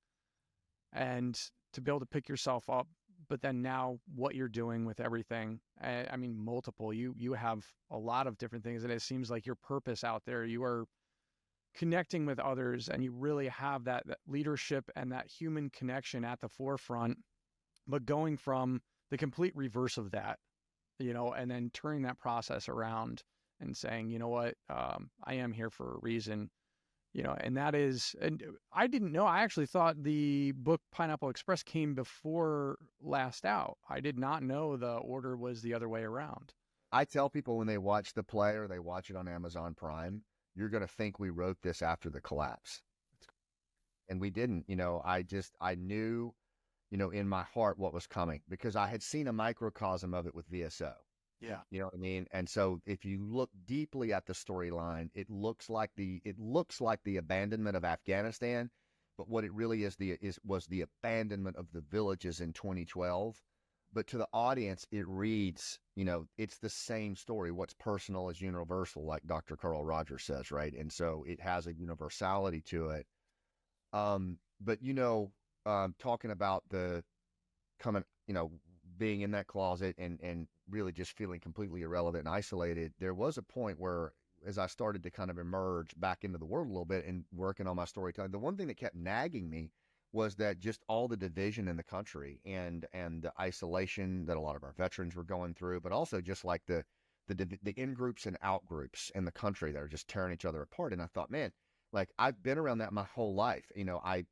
And to be able to pick yourself up, but then now what you're doing with everything, I mean, multiple, you have a lot of different things, and it seems like your purpose out there, you are connecting with others, and you really have that leadership and that human connection at the forefront, but going from the complete reverse of that, and then turning that process around and saying, you know what, I am here for a reason, and that is, and I didn't know, I actually thought the book Pineapple Express came before Last Out. I did not know the order was the other way around. I tell people when they watch the play or they watch it on Amazon Prime, you're going to think we wrote this after the collapse. And we didn't. I knew, in my heart what was coming, because I had seen a microcosm of it with VSO. Yeah. You know what I mean? And so if you look deeply at the storyline, it looks like the abandonment of Afghanistan, but what it really was the abandonment of the villages in 2012. But to the audience, it reads, it's the same story. What's personal is universal, like Dr. Carl Rogers says, right? And so it has a universality to it. But talking about the coming, being in that closet and really just feeling completely irrelevant and isolated, there was a point where, as I started to kind of emerge back into the world a little bit and working on my storytelling, the one thing that kept nagging me was that just all the division in the country and the isolation that a lot of our veterans were going through, but also just like the in groups and out groups in the country that are just tearing each other apart. And I thought, man, like, I've been around that my whole life. I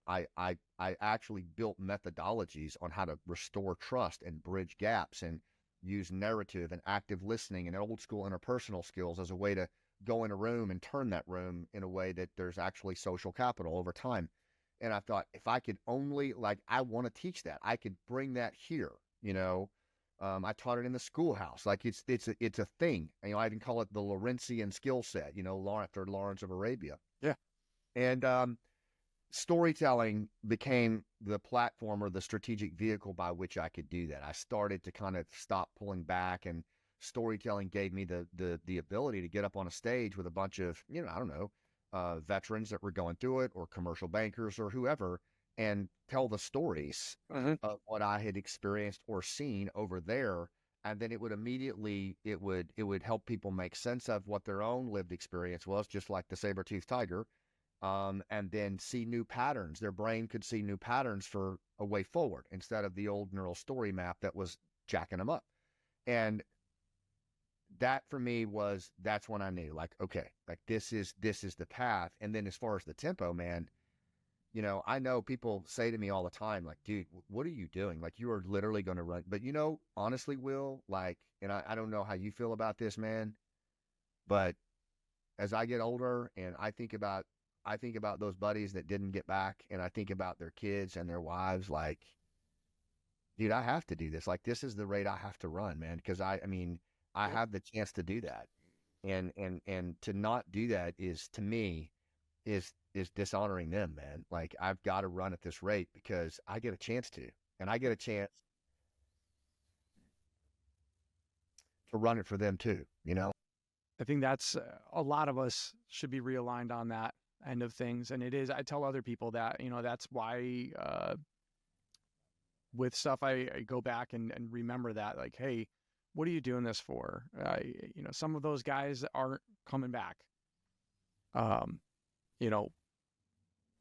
actually built methodologies on how to restore trust and bridge gaps and use narrative and active listening and old school interpersonal skills as a way to go in a room and turn that room in a way that there's actually social capital over time. And I thought, if I could only, I want to teach that. I could bring that here, I taught it in the schoolhouse. Like, it's a thing. I even call it the Lawrenceian skill set, after Lawrence of Arabia. Yeah. And storytelling became the platform or the strategic vehicle by which I could do that. I started to kind of stop pulling back, and storytelling gave me the ability to get up on a stage with a bunch of, I don't know, veterans that were going through it, or commercial bankers or whoever, and tell the stories of what I had experienced or seen over there. And then it would help people make sense of what their own lived experience was, just like the saber-toothed tiger. And then see new patterns. Their brain could see new patterns for a way forward instead of the old neural story map that was jacking them up. And that for me that's when I knew, like, okay, like this is the path. And then as far as the tempo, man, I know people say to me all the time, like, dude, what are you doing? Like, you are literally going to run. But honestly, Will, like, and I don't know how you feel about this, man, but as I get older and I think about those buddies that didn't get back, and I think about their kids and their wives, like, dude, I have to do this. Like, this is the rate I have to run, man, because I have the chance to do that. And to not do that is, to me, is dishonoring them, man. Like, I've got to run at this rate because I get a chance to, and I get a chance. to run it for them too, you know? I think that's a lot of us should be realigned on that end of things. And it is, I tell other people that, that's why with stuff, I go back and remember that, like, hey, what are you doing this for? Some of those guys aren't coming back. You know,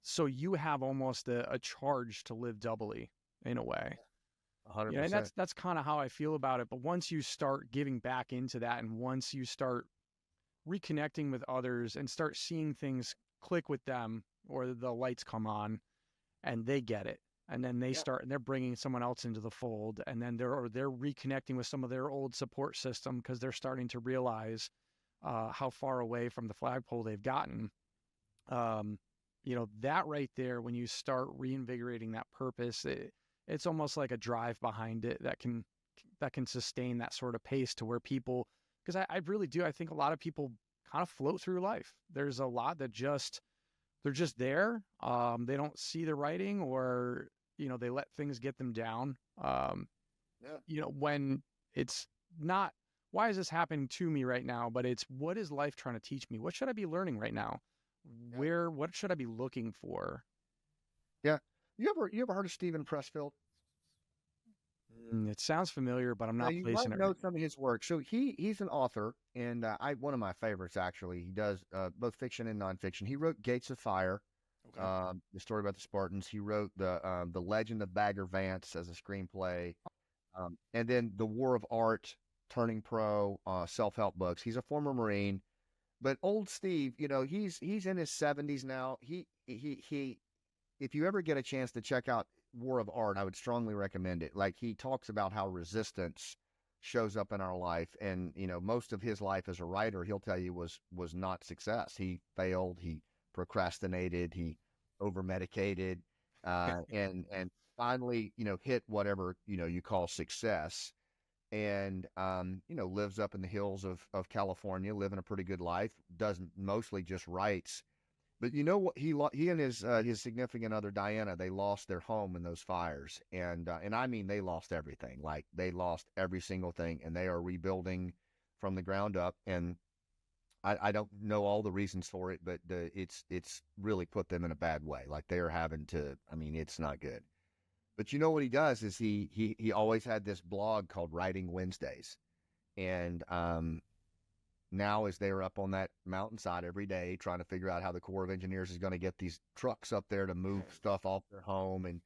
so you have almost a charge to live doubly in a way. 100%. And that's kind of how I feel about it. But once you start giving back into that, and once you start reconnecting with others and start seeing things click with them, or the lights come on and they get it, and then they start, and they're bringing someone else into the fold, and then they're reconnecting with some of their old support system because they're starting to realize how far away from the flagpole they've gotten. That right there, when you start reinvigorating that purpose, it's almost like a drive behind it that can sustain that sort of pace to where people, because I really do, I think a lot of people kind of float through life. There's a lot that they're just there. They don't see the writing, or, they let things get them down. When it's not, why is this happening to me right now? But it's, what is life trying to teach me? What should I be learning right now? What should I be looking for? Yeah. You ever heard of Stephen Pressfield? It sounds familiar, but I'm not you placing might it. know some of his work. So he's an author, and one of my favorites, actually. He does both fiction and nonfiction. He wrote Gates of Fire, the story about the Spartans. He wrote the Legend of Bagger Vance as a screenplay, and then The War of Art, Turning Pro, self-help books. He's a former Marine, but old Steve, he's in his 70s now. He if you ever get a chance to check out War of Art, I would strongly recommend it. Like, he talks about how resistance shows up in our life, and most of his life as a writer, he'll tell you, was not success. He failed, he procrastinated, he over medicated, and finally hit whatever you call success, and lives up in the hills of California, living a pretty good life, doesn't mostly just writes. But you know what? He and his significant other Diana, they lost their home in those fires, and I mean, they lost everything. Like, they lost every single thing, and they are rebuilding from the ground up. And I don't know all the reasons for it, but it's really put them in a bad way. Like, they are having to. I mean, it's not good. But you know what he does is he always had this blog called Writing Wednesdays, and now, as they're up on that mountainside every day trying to figure out how the Corps of Engineers is going to get these trucks up there to move stuff off their home, and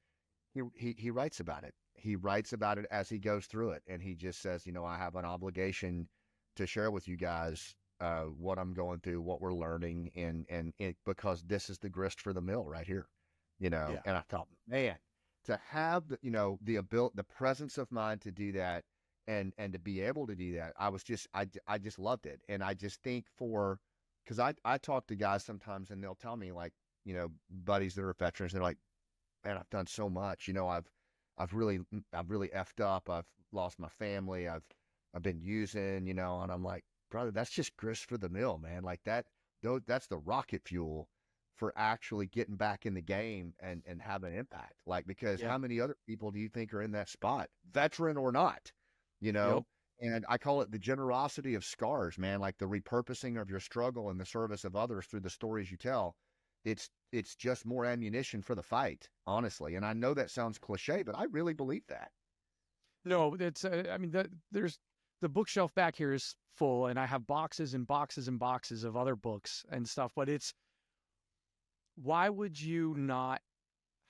he writes about it. He writes about it as he goes through it, and he just says, I have an obligation to share with you guys what I'm going through, what we're learning, and because this is the grist for the mill right here, And I thought, man, to have the presence of mind to do that, and to be able to do that, I just loved it. And I just think because I talk to guys sometimes, and they'll tell me, like, buddies that are veterans, they're like, man, I've done so much, I've really effed up. I've lost my family. I've been using, and I'm like, brother, that's just grist for the mill, man. Like, that's the rocket fuel for actually getting back in the game and having an impact. Like, because how many other people do you think are in that spot, veteran or not? And I call it the generosity of scars, man. Like, the repurposing of your struggle in the service of others through the stories you tell. It's just more ammunition for the fight, honestly. And I know that sounds cliche, but I really believe that. No, it's, there's the bookshelf back here is full, and I have boxes and boxes and boxes of other books and stuff, but why would you not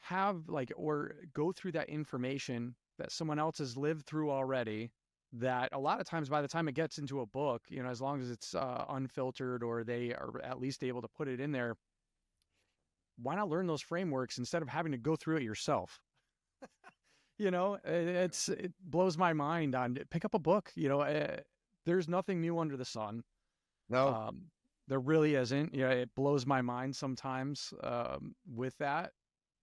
have, or go through that information that someone else has lived through already, that a lot of times by the time it gets into a book, as long as it's unfiltered, or they are at least able to put it in there, why not learn those frameworks instead of having to go through it yourself? It blows my mind on, pick up a book, there's nothing new under the sun. No. There really isn't. It blows my mind sometimes with that,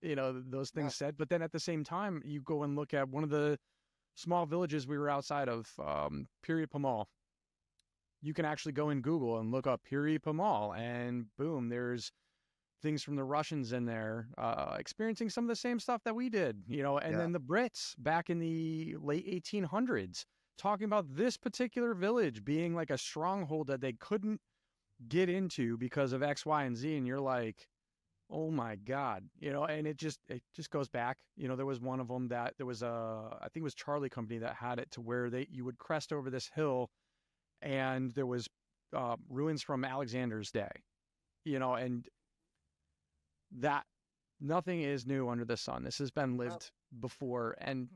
those things said. But then at the same time, you go and look at one of the small villages we were outside of, Piri Pamal. You can actually go in Google and look up Piri Pamal, and boom, there's things from the Russians in there experiencing some of the same stuff that we did, and then the Brits back in the late 1800s talking about this particular village being like a stronghold that they couldn't get into because of X, Y, and Z. And you're like, oh my God, and it just goes back. There was one of them that there was I think it was Charlie Company that had it to where you would crest over this hill and there was ruins from Alexander's day, and that nothing is new under the sun. This has been lived before. And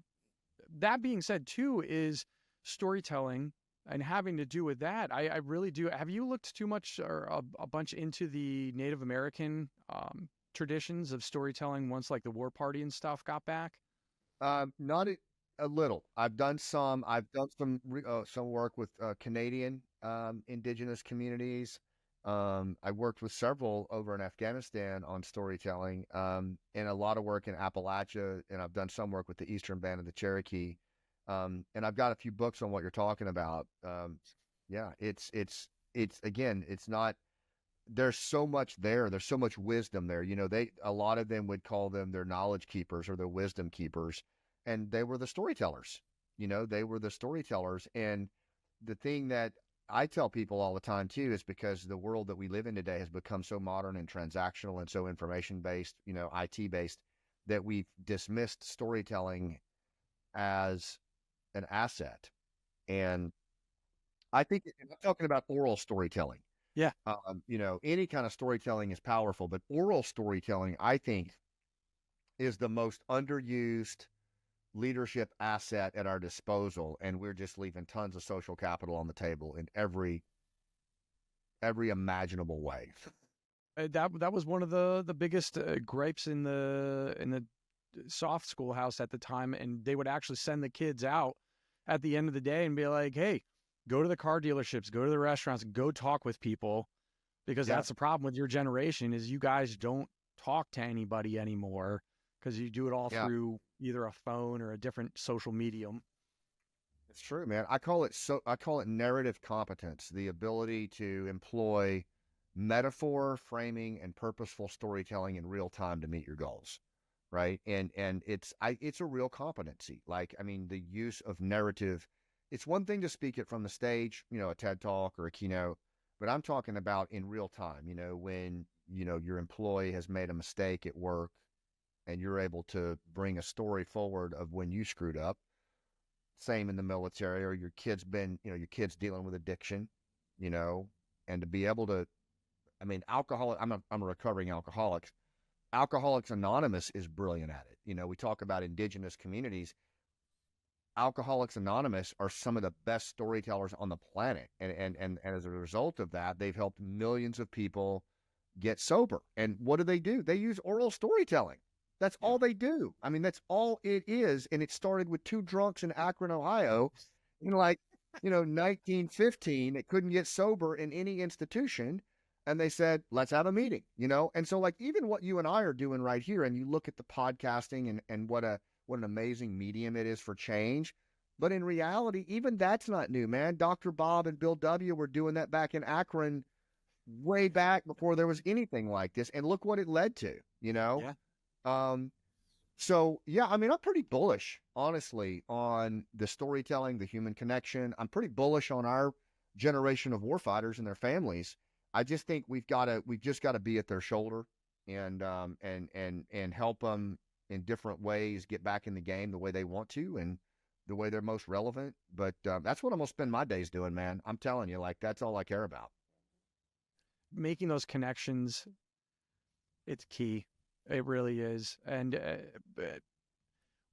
that being said too, is storytelling and having to do with that. I really do. Have you looked too much or a bunch into the Native American traditions of storytelling once like the war party and stuff got back? Not a little. I've done some. I've done some work with Canadian indigenous communities. I worked with several over in Afghanistan on storytelling, and a lot of work in Appalachia, and I've done some work with the Eastern Band of the Cherokee. And I've got a few books on what you're talking about. Yeah, it's again, it's not, there's so much there. There's so much wisdom there. A lot of them would call them their knowledge keepers or their wisdom keepers. And they were the storytellers. They were the storytellers. And the thing that I tell people all the time too is because the world that we live in today has become so modern and transactional and so information based, IT based, that we've dismissed storytelling as an asset. And I think I'm talking about oral storytelling. Yeah. Any kind of storytelling is powerful, but oral storytelling, I think, is the most underused leadership asset at our disposal, and we're just leaving tons of social capital on the table in every imaginable way. That was one of the biggest gripes in the soft schoolhouse at the time, and they would actually send the kids out at the end of the day and be like, "Hey, go to the car dealerships, go to the restaurants, go talk with people," because that's the problem with your generation is you guys don't talk to anybody anymore because you do it all through either a phone or a different social medium. It's true, man. I call it narrative competence, the ability to employ metaphor, framing, and purposeful storytelling in real time to meet your goals. Right. And it's a real competency. Like, I mean, the use of narrative, it's one thing to speak it from the stage, a TED talk or a keynote, but I'm talking about in real time, when, your employee has made a mistake at work and you're able to bring a story forward of when you screwed up. Same in the military, or your kid's dealing with addiction, and to be able to, I mean, I'm a recovering alcoholic. Alcoholics Anonymous is brilliant at it. We talk about indigenous communities. Alcoholics Anonymous are some of the best storytellers on the planet. And as a result of that, they've helped millions of people get sober. And what do? They use oral storytelling. That's all they do. I mean, that's all it is. And it started with two drunks in Akron, Ohio, in 1915. They couldn't get sober in any institution. And they said, let's have a meeting, And so even what you and I are doing right here, and you look at the podcasting and what an amazing medium it is for change. But in reality, even that's not new, man. Dr. Bob and Bill W. were doing that back in Akron way back before there was anything like this. And look what it led to, Yeah. So yeah, I mean, I'm pretty bullish, honestly, on the storytelling, the human connection. I'm pretty bullish on our generation of warfighters and their families. I just think we've just got to be at their shoulder and help them in different ways get back in the game the way they want to and the way they're most relevant. But that's what I'm gonna spend my days doing, man. I'm telling you, that's all I care about. Making those connections, it's key. It really is. And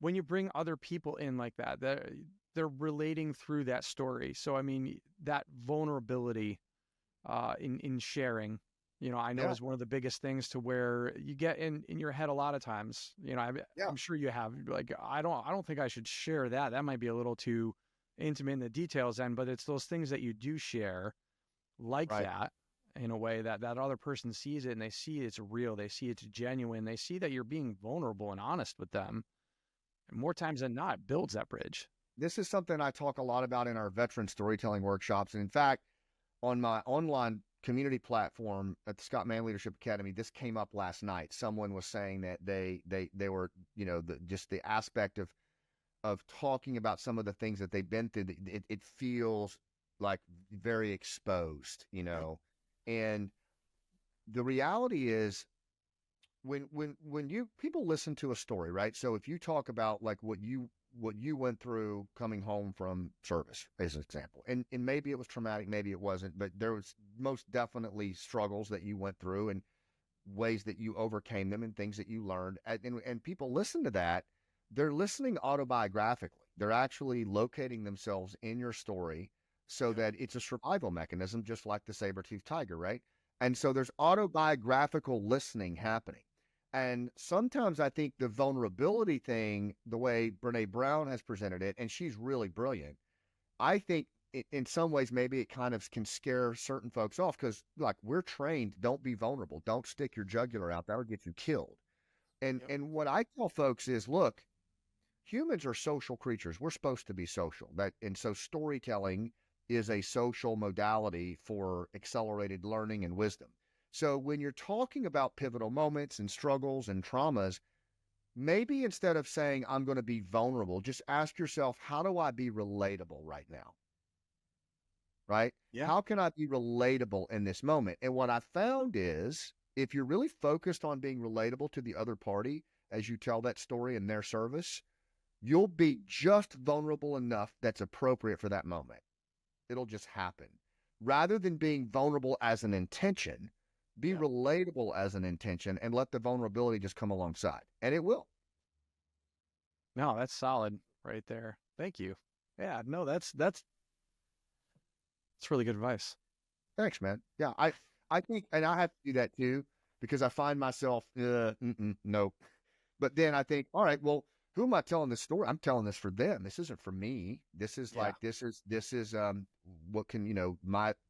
when you bring other people in like that, they're relating through that story. So I mean, that vulnerability in sharing, I know is one of the biggest things to where you get in your head a lot of times. I'm sure you have like, I don't think I should share that. That might be a little too intimate in the details end, but it's those things that you do share like that in a way that other person sees it and they see it's real. They see it's genuine. They see that you're being vulnerable and honest with them. And more times than not, it builds that bridge. This is something I talk a lot about in our veteran storytelling workshops. And in fact, on my online community platform at the Scott Mann Leadership Academy, this came up last night. Someone was saying that they were, just the aspect of of talking about some of the things that they've been through, it feels like very exposed, you know. And the reality is, when you people listen to a story, right? So if you talk about like what you went through coming home from service, as an example, and maybe it was traumatic, maybe it wasn't, but there was most definitely struggles that you went through and ways that you overcame them and things that you learned. And people listen to that, they're listening autobiographically. They're actually locating themselves in your story so that it's a survival mechanism, just like the saber-toothed tiger, right? And so there's autobiographical listening happening. And sometimes I think the vulnerability thing, the way Brene Brown has presented it, and she's really brilliant, I think in some ways maybe it kind of can scare certain folks off because like we're trained, don't be vulnerable, don't stick your jugular out, that'll get you killed. And what I tell folks is, look, humans are social creatures. We're supposed to be social. And so storytelling is a social modality for accelerated learning and wisdom. So when you're talking about pivotal moments and struggles and traumas, maybe instead of saying I'm going to be vulnerable, just ask yourself, how do I be relatable right now? Right? Yeah. How can I be relatable in this moment? And what I found is if you're really focused on being relatable to the other party as you tell that story in their service, you'll be just vulnerable enough that's appropriate for that moment. It'll just happen. Rather than being vulnerable as an intention, be relatable as an intention and let the vulnerability just come alongside. And it will. No, that's solid right there. Thank you. Yeah, no, that's really good advice. Thanks, man. Yeah, I think, and I have to do that too, because I find myself, no. But then I think, all right, well, who am I telling this story? I'm telling this for them. This isn't for me. This is like, this is what can,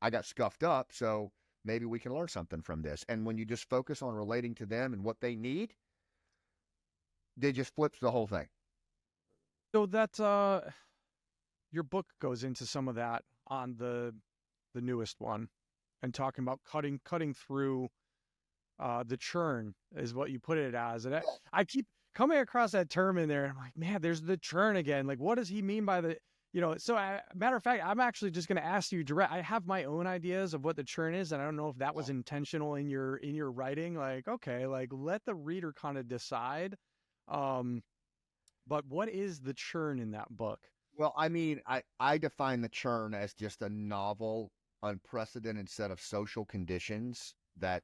I got scuffed up. So maybe we can learn something from this. And when you just focus on relating to them and what they need, they just flips the whole thing. So that your book goes into some of that on the newest one, and talking about cutting through the churn is what you put it as. And I keep coming across that term in there. And I'm like, man, there's the churn again. Like, what does he mean by the, so matter of fact, I'm actually just going to ask you direct. I have my own ideas of what the churn is. And I don't know if that was intentional in your writing. Like, okay, like let the reader kind of decide. But what is the churn in that book? Well, I mean, I define the churn as just a novel, unprecedented set of social conditions that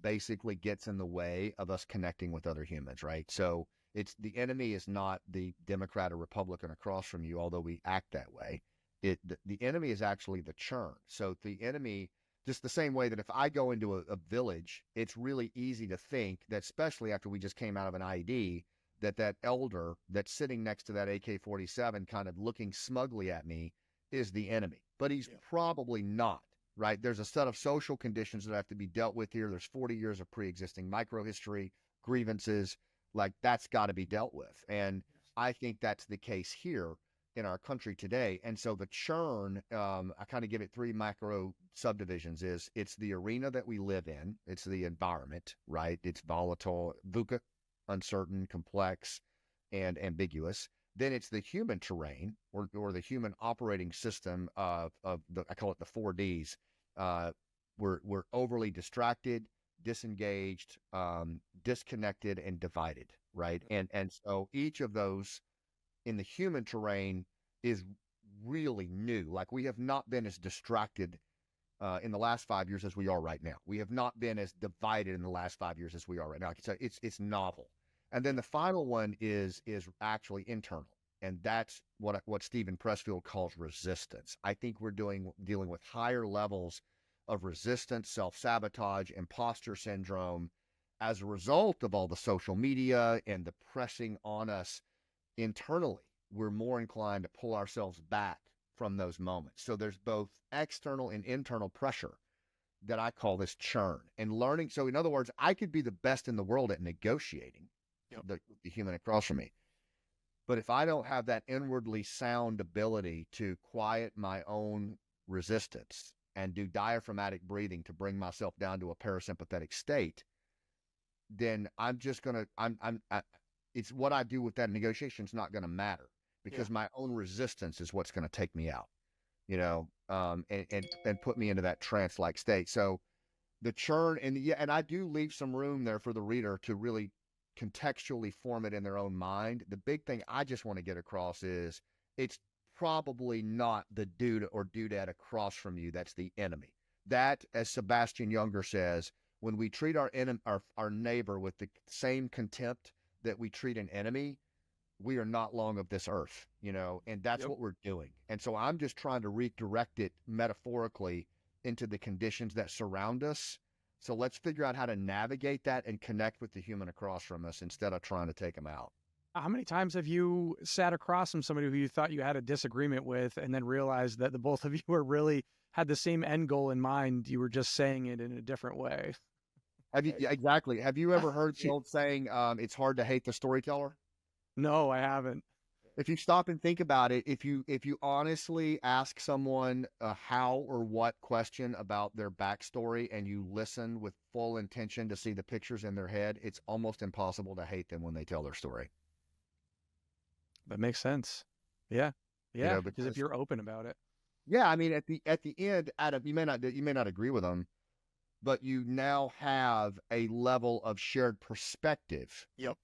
basically gets in the way of us connecting with other humans, right? So it's the enemy is not the Democrat or Republican across from you, although we act that way. The enemy is actually the churn. So the enemy, just the same way that if I go into a village, it's really easy to think that, especially after we just came out of an IED, that elder that's sitting next to that AK-47 kind of looking smugly at me is the enemy. But he's probably not, right? There's a set of social conditions that have to be dealt with here. There's 40 years of pre-existing microhistory, grievances, like that's got to be dealt with. And I think that's the case here in our country today. And so the churn, I kind of give it three macro subdivisions. It's the arena that we live in. It's the environment, right? It's volatile, VUCA, uncertain, complex, and ambiguous. Then it's the human terrain or the human operating system of the, I call it the 4Ds. We're overly distracted, disengaged, disconnected, and divided, right? And so each of those in the human terrain is really new. Like we have not been as distracted in the last 5 years as we are right now. We have not been as divided in the last 5 years as we are right now. So it's novel. And then the final one is actually internal. And that's what Stephen Pressfield calls resistance. I think we're dealing with higher levels of resistance, self-sabotage, imposter syndrome as a result of all the social media and the pressing on us internally. We're more inclined to pull ourselves back from those moments. So there's both external and internal pressure that I call this churn and learning. So in other words, I could be the best in the world at negotiating the human across from me. But if I don't have that inwardly sound ability to quiet my own resistance and do diaphragmatic breathing to bring myself down to a parasympathetic state, then I'm just going to, it's what I do with that negotiation is not going to matter because my own resistance is what's going to take me out, and put me into that trance-like state. So the churn, and I do leave some room there for the reader to really contextually form it in their own mind. The big thing I just want to get across is it's probably not the dude or dudette across from you that's the enemy. That, as Sebastian Junger says, when we treat our neighbor with the same contempt that we treat an enemy, we are not long of this earth, and that's what we're doing. And so I'm just trying to redirect it metaphorically into the conditions that surround us. So let's figure out how to navigate that and connect with the human across from us instead of trying to take them out. How many times have you sat across from somebody who you thought you had a disagreement with and then realized that the both of you were really had the same end goal in mind? You were just saying it in a different way. Exactly. Have you ever heard the old saying, it's hard to hate the storyteller? No, I haven't. If you stop and think about it, if you honestly ask someone a how or what question about their backstory and you listen with full intention to see the pictures in their head, it's almost impossible to hate them when they tell their story. That makes sense. Yeah. Yeah. Because if you're open about it. Yeah. I mean, at the end, Adam, you may not agree with them, but you now have a level of shared perspective. Yep.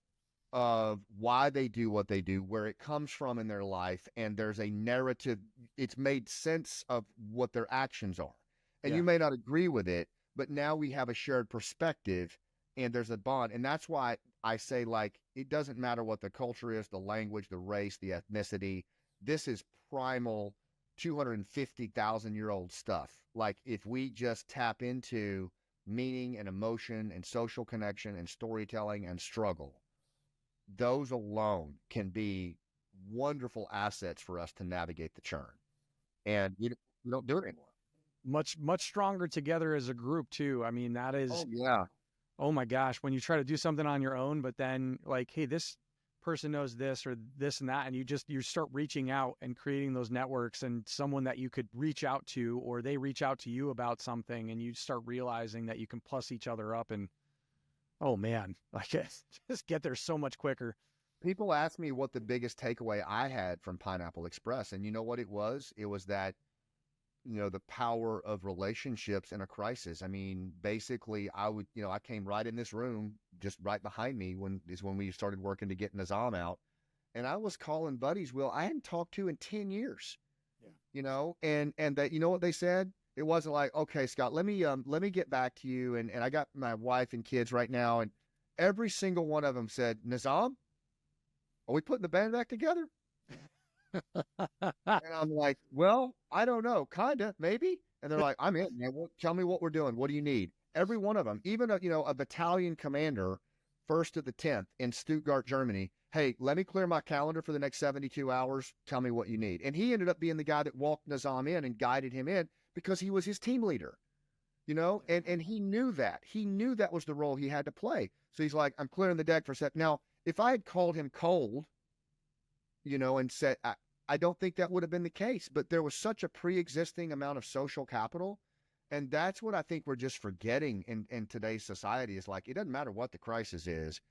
Of why they do what they do, where it comes from in their life, and there's a narrative. It's made sense of what their actions are. And you may not agree with it, but now we have a shared perspective and there's a bond. And that's why I say, like, it doesn't matter what the culture is, the language, the race, the ethnicity. This is primal 250,000-year-old stuff. Like, if we just tap into meaning and emotion and social connection and storytelling and struggle, those alone can be wonderful assets for us to navigate the churn. And you don't do it anymore. Much stronger together as a group too. I mean, that is, oh yeah. Oh my gosh, when you try to do something on your own, but then like, hey, this person knows this or this and that, and you start reaching out and creating those networks and someone that you could reach out to, or they reach out to you about something, and you start realizing that you can plus each other up, and oh man, I guess just get there so much quicker. People ask me what the biggest takeaway I had from Pineapple Express, and you know what it was? It was that, the power of relationships in a crisis. I mean, basically, I came right in this room, just right behind me when we started working to get Nizam out, and I was calling buddies, Will, I hadn't talked to in 10 years, and that, what they said? It wasn't like, okay, Scott, let me get back to you. And I got my wife and kids right now. And every single one of them said, Nizam, are we putting the band back together? And I'm like, well, I don't know. Kinda, maybe. And they're like, I'm in, man. Well, tell me what we're doing. What do you need? Every one of them, even a battalion commander, 1st to the 10th in Stuttgart, Germany. Hey, let me clear my calendar for the next 72 hours. Tell me what you need. And he ended up being the guy that walked Nizam in and guided him in, because he was his team leader, and he knew that. He knew that was the role he had to play. So he's like, I'm clearing the deck for a sec. Now, if I had called him cold, and said, I don't think that would have been the case, but there was such a pre-existing amount of social capital. And that's what I think we're just forgetting in today's society, is like, it doesn't matter what the crisis is.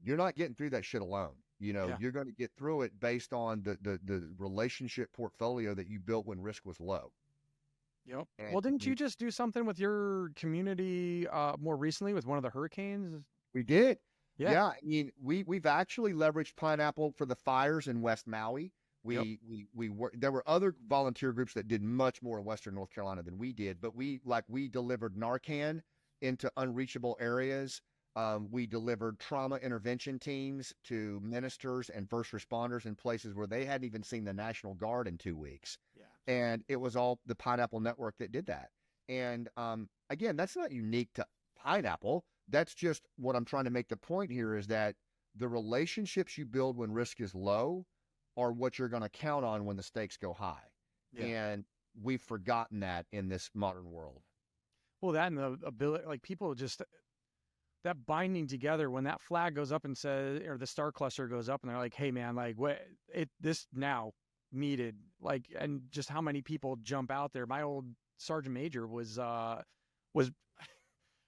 You're not getting through that shit alone. You're going to get through it based on the relationship portfolio that you built when risk was low. Yep. Well, didn't you just do something with your community more recently with one of the hurricanes? We did. Yeah. I mean, we've actually leveraged Pineapple for the fires in West Maui. There were other volunteer groups that did much more in Western North Carolina than we did, but we delivered Narcan into unreachable areas. We delivered trauma intervention teams to ministers and first responders in places where they hadn't even seen the National Guard in 2 weeks. Yeah. And it was all the Pineapple Network that did that. And again, that's not unique to Pineapple. That's just what I'm trying to make the point here, is that the relationships you build when risk is low are what you're going to count on when the stakes go high. Yeah. And we've forgotten that in this modern world. Well, that and the ability, like, people just, that binding together when that flag goes up and says, or the star cluster goes up and they're like, hey man, like, what this now needed, like, and just how many people jump out there. My old sergeant major was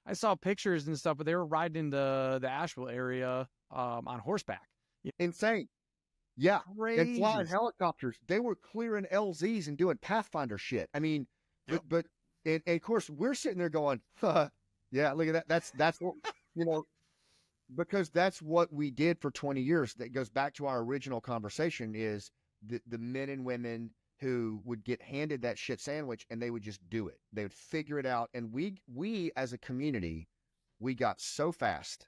I saw pictures and stuff, but they were riding in the Asheville area on horseback. Insane. Yeah, and flying Crazy. helicopters. They were clearing LZs and doing Pathfinder shit. I mean, Yep. but and of course we're sitting there going, huh, yeah, look at that. That's what you know because that's what we did for 20 years. That goes back to our original conversation is the men and women who would get handed that shit sandwich and they would just do it. They would figure it out. And we as a community, we got so fast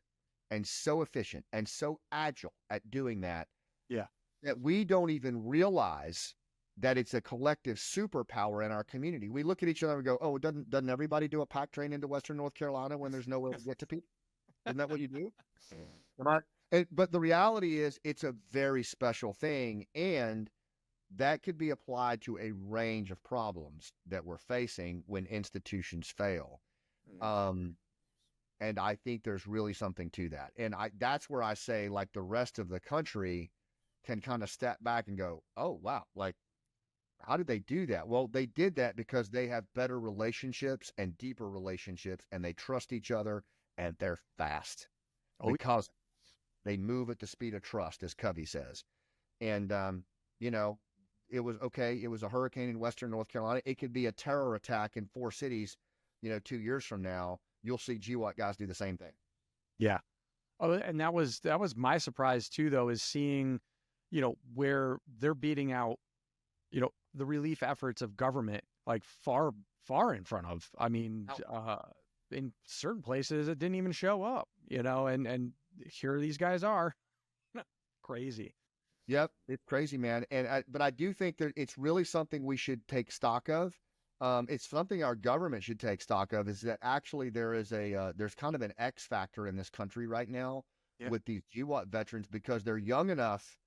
and so efficient and so agile at doing that Yeah. that we don't even realize that it's a collective superpower in our community. We look at each other and go, "Oh, doesn't everybody do a pack train into Western North Carolina when there's no way to get to people? Isn't that what you do?" Am I? But the reality is, it's a very special thing, and that could be applied to a range of problems that we're facing when institutions fail. Um, and I think there's really something to that. And that's where I say, like, the rest of the country can kind of step back and go, "Oh, wow, like, how did they do that?" Well, they did that because they have better relationships and deeper relationships, and they trust each other, and they're fast Oh, because they move at the speed of trust, as Covey says. And, you know, it was okay. It was a hurricane in Western North Carolina. It could be a terror attack in 4 cities, 2 years from now. You'll see GWAT guys do the same thing. yeah. Oh, and that was my surprise too, though, is seeing, where they're beating out, the relief efforts of government like far, far in front of. I mean, in certain places it didn't even show up, and here these guys are. Crazy. Yep, it's crazy, man. But I do think that it's really something we should take stock of. It's something our government should take stock of. Is that actually there's kind of an X factor in this country right now Yeah. with these GWAT veterans because they're young enough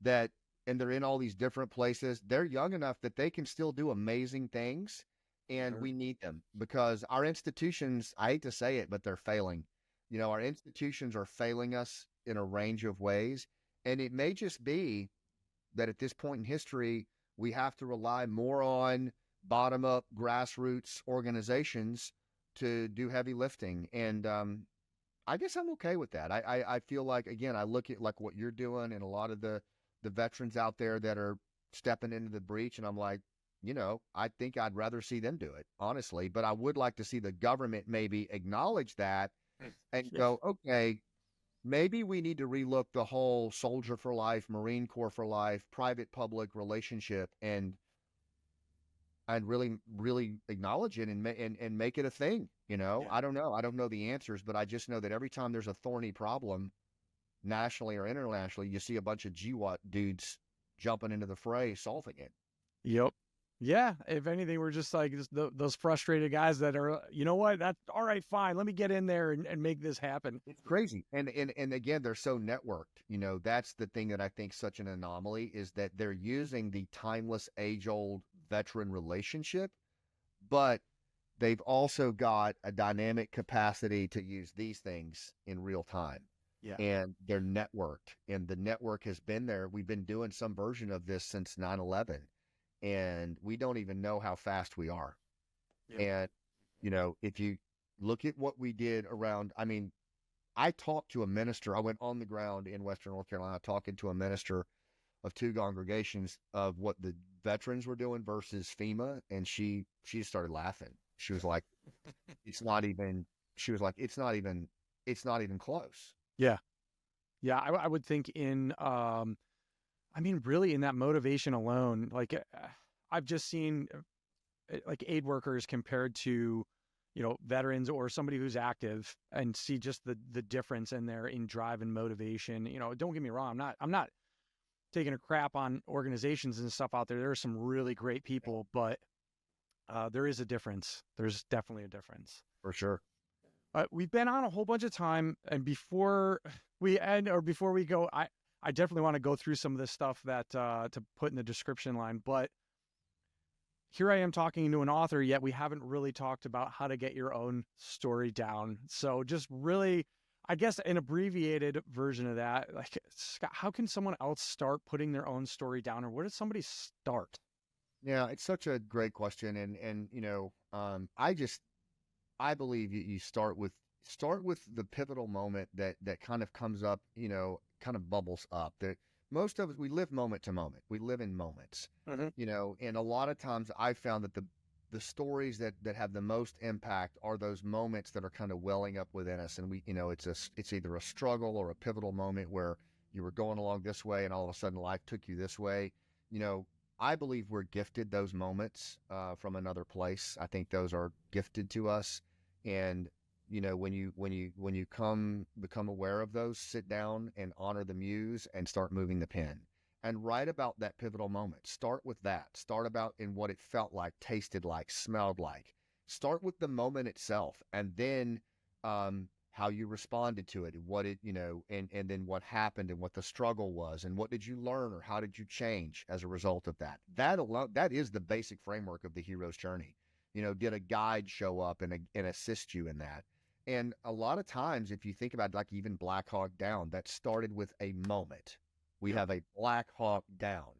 that, and they're in all these different places. They're young enough that they can still do amazing things, and Sure. we need them because our institutions. I hate to say it, but they're failing. Our institutions are failing us in a range of ways. And it may just be that at this point in history, we have to rely more on bottom up grassroots organizations to do heavy lifting. And I guess I'm okay with that. I feel like, again, I look at like what you're doing and a lot of the veterans out there that are stepping into the breach. And I'm like, I think I'd rather see them do it, honestly. But I would like to see the government maybe acknowledge that and Yeah. go, okay, maybe we need to relook the whole soldier for life, Marine Corps for life, private public relationship and really, really acknowledge it and make it a thing. Yeah. I don't know. I don't know the answers, but I just know that every time there's a thorny problem nationally or internationally, you see a bunch of GWAT dudes jumping into the fray, solving it. Yep. Yeah. If anything, we're just like those frustrated guys that are, you know what? That's all right. Fine. Let me get in there and make this happen. It's crazy. And again, they're so networked. That's the thing that I think such an anomaly is that they're using the timeless age-old veteran relationship, but they've also got a dynamic capacity to use these things in real time. Yeah. And they're networked, and the network has been there. We've been doing some version of this since 9/11, and we don't even know how fast we are. Yeah. And, if you look at what we did around, I mean, I talked to a minister. I went on the ground in Western North Carolina talking to a minister of two congregations of what the veterans were doing versus FEMA, and she started laughing. She was like, "It's not even." She was like, "It's not even. It's not even close." Yeah. Yeah. I would think I mean, really in that motivation alone, like I've just seen like aid workers compared to, veterans or somebody who's active and see just the difference in their in drive and motivation. Don't get me wrong. I'm not taking a crap on organizations and stuff out there. There are some really great people, but there is a difference. There's definitely a difference. For sure. We've been on a whole bunch of time, and before we end or before we go, I definitely want to go through some of this stuff that to put in the description line. But here I am talking to an author, yet we haven't really talked about how to get your own story down. So just really, I guess, an abbreviated version of that. Like, Scott, how can someone else start putting their own story down, or where does somebody start? Yeah, it's such a great question, and I believe you start with the pivotal moment that kind of comes up, kind of bubbles up. most of us, we live moment to moment. We live in moments, you know, and a lot of times I found that the stories that have the most impact are those moments that are kind of welling up within us. And we, you know, it's either a struggle or a pivotal moment where you were going along this way and all of a sudden life took you this way. You know, I believe we're gifted those moments from another place. I think those are gifted to us. And, you know, when you become aware of those, sit down and honor the muse and start moving the pen. And write about that pivotal moment. Start with that. Start about in what it felt like, tasted like, smelled like. Start with the moment itself, and then how you responded to it, what it, you know, and then what happened and what the struggle was, and what did you learn or how did you change as a result of that. That alone, that is the basic framework of the hero's journey. You know, did a guide show up and assist you in that? And a lot of times, if you think about like even Black Hawk Down, that started with a moment. We have a Black Hawk Down,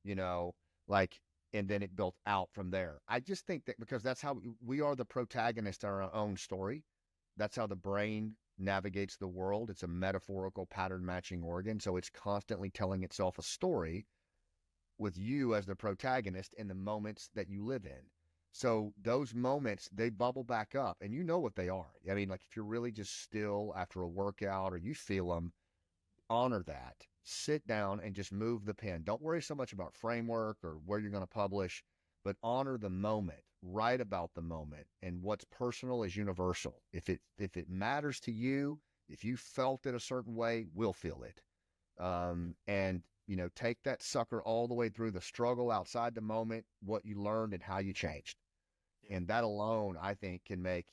you know, like, and then it built out from there. I just think that because that's how we are the protagonist in our own story. That's how the brain navigates the world. It's a metaphorical pattern matching organ. So it's constantly telling itself a story with you as the protagonist in the moments that you live in. So those moments, they bubble back up and you know what they are. I mean, like if you're really just still after a workout or you feel them, honor that. Sit down and just move the pen. Don't worry so much about framework or where you're going to publish, but honor the moment. Write about the moment, and what's personal is universal. If it matters to you, if you felt it a certain way, we'll feel it. And you know, take that sucker all the way through the struggle outside the moment, what you learned and how you changed. And that alone, I think, can make,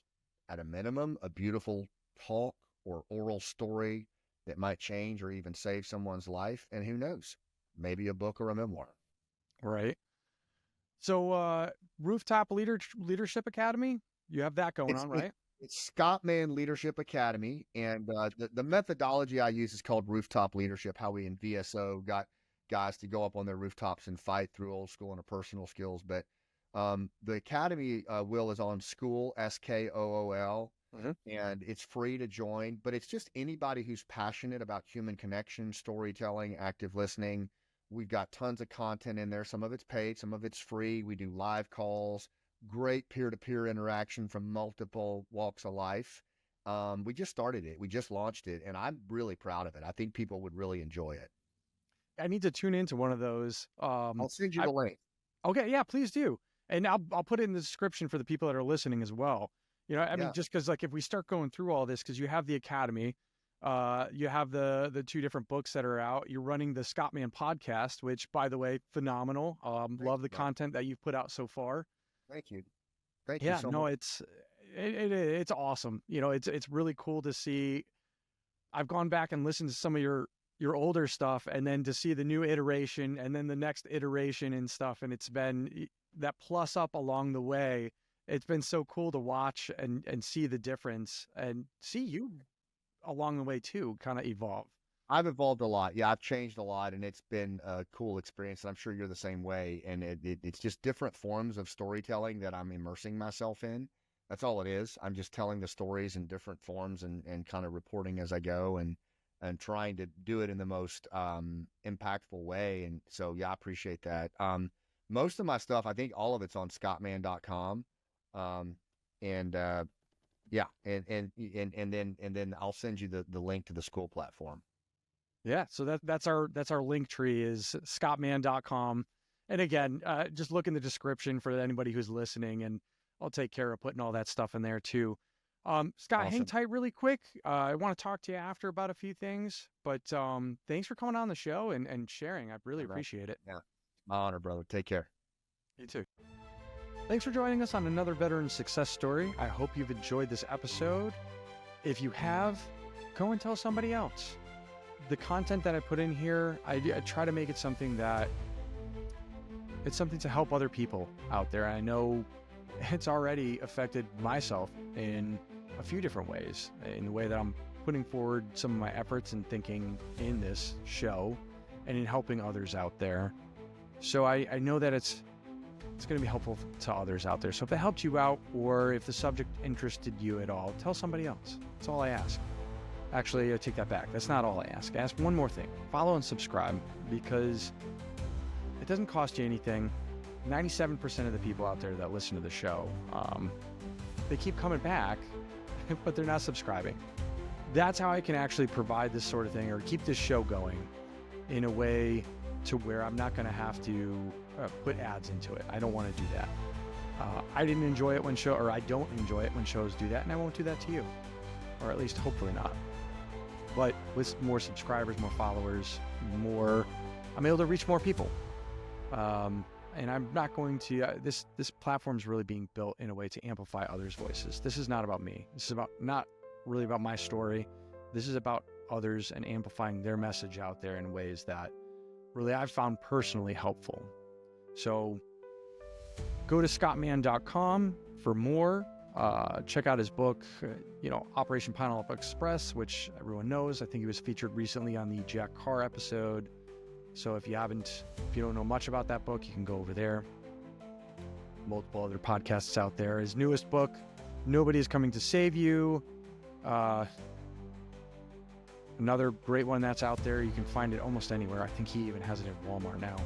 at a minimum, a beautiful talk or oral story that might change or even save someone's life. And who knows, maybe a book or a memoir. Right. So Rooftop Leadership Academy, you have that going on, right? It's Scott Mann Leadership Academy. And the methodology I use is called Rooftop Leadership, how we in VSO got guys to go up on their rooftops and fight through old school interpersonal skills. But the Academy, Will, is on School, SKOOL. And it's free to join, but it's just anybody who's passionate about human connection, storytelling, active listening. We've got tons of content in there. Some of it's paid, some of it's free. We do live calls, great peer-to-peer interaction from multiple walks of life. We just started it. We just launched it, and I'm really proud of it. I think people would really enjoy it. I need to tune into one of those. I'll send you the link. Okay, yeah, please do. And I'll put it in the description for the people that are listening as well. You know, I mean, just because like if we start going through all this, because you have the Academy, you have the two different books that are out. You're running the Scott Mann podcast, which, by the way, phenomenal. Love the content that you've put out so far. Thank you. Thank you so much. It's awesome. You know, it's really cool to see. I've gone back and listened to some of your older stuff, and then to see the new iteration, and then the next iteration and stuff, and it's been that plus up along the way. It's been so cool to watch and see the difference and see you along the way too, kind of evolve. I've evolved a lot. Yeah, I've changed a lot, and it's been a cool experience. And I'm sure you're the same way. And it's just different forms of storytelling that I'm immersing myself in. That's all it is. I'm just telling the stories in different forms and kind of reporting as I go and trying to do it in the most impactful way. And so, yeah, I appreciate that. Most of my stuff, I think all of it's on scottmann.com. And then I'll send you the link to the school platform. Yeah. So that's our link tree is scottmann.com. And again, just look in the description for anybody who's listening, and I'll take care of putting all that stuff in there too. Scott, Awesome. Hang tight really quick. I want to talk to you after about a few things, but thanks for coming on the show and sharing. I really appreciate it. Yeah. My honor, brother. Take care. You too. Thanks for joining us on another veteran success story. I hope you've enjoyed this episode. If you have, go and tell somebody else. The content that I put in here, I try to make it something that it's something to help other people out there. I know it's already affected myself in a few different ways, in the way that I'm putting forward some of my efforts and thinking in this show and in helping others out there. So I know that it's going to be helpful to others out there. So if it helped you out, or if the subject interested you at all, tell somebody else. That's all I ask. Actually, I take that back. That's not all I ask. I ask one more thing. Follow and subscribe, because it doesn't cost you anything. 97% of the people out there that listen to the show, they keep coming back, but they're not subscribing. That's how I can actually provide this sort of thing, or keep this show going in a way to where I'm not going to have to put ads into it. I don't want to do that. I didn't enjoy it I don't enjoy it when shows do that, and I won't do that to you, or at least hopefully not. But with more subscribers, more followers, I'm able to reach more people. And I'm not going to, this platform is really being built in a way to amplify others' voices. This is not about me. This is not really about my story. This is about others and amplifying their message out there in ways that really I've found personally helpful. So go to scottmann.com for more. Check out his book, Operation Pineapple Express, which everyone knows. I think he was featured recently on the Jack Carr episode. So if you don't know much about that book, you can go over there. Multiple other podcasts out there. His newest book, Nobody is Coming to Save You. Another great one that's out there. You can find it almost anywhere. I think he even has it in Walmart now.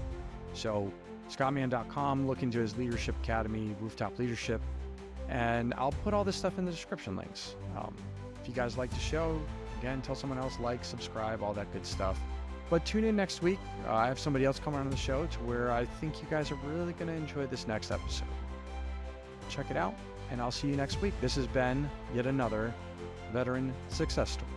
So scottmann.com, look into his Leadership Academy, Rooftop Leadership, and I'll put all this stuff in the description links. If you guys like the show, again, tell someone else, subscribe, all that good stuff. But tune in next week. I have somebody else coming on the show to where I think you guys are really going to enjoy this next episode. Check it out, and I'll see you next week. This has been yet another veteran success story.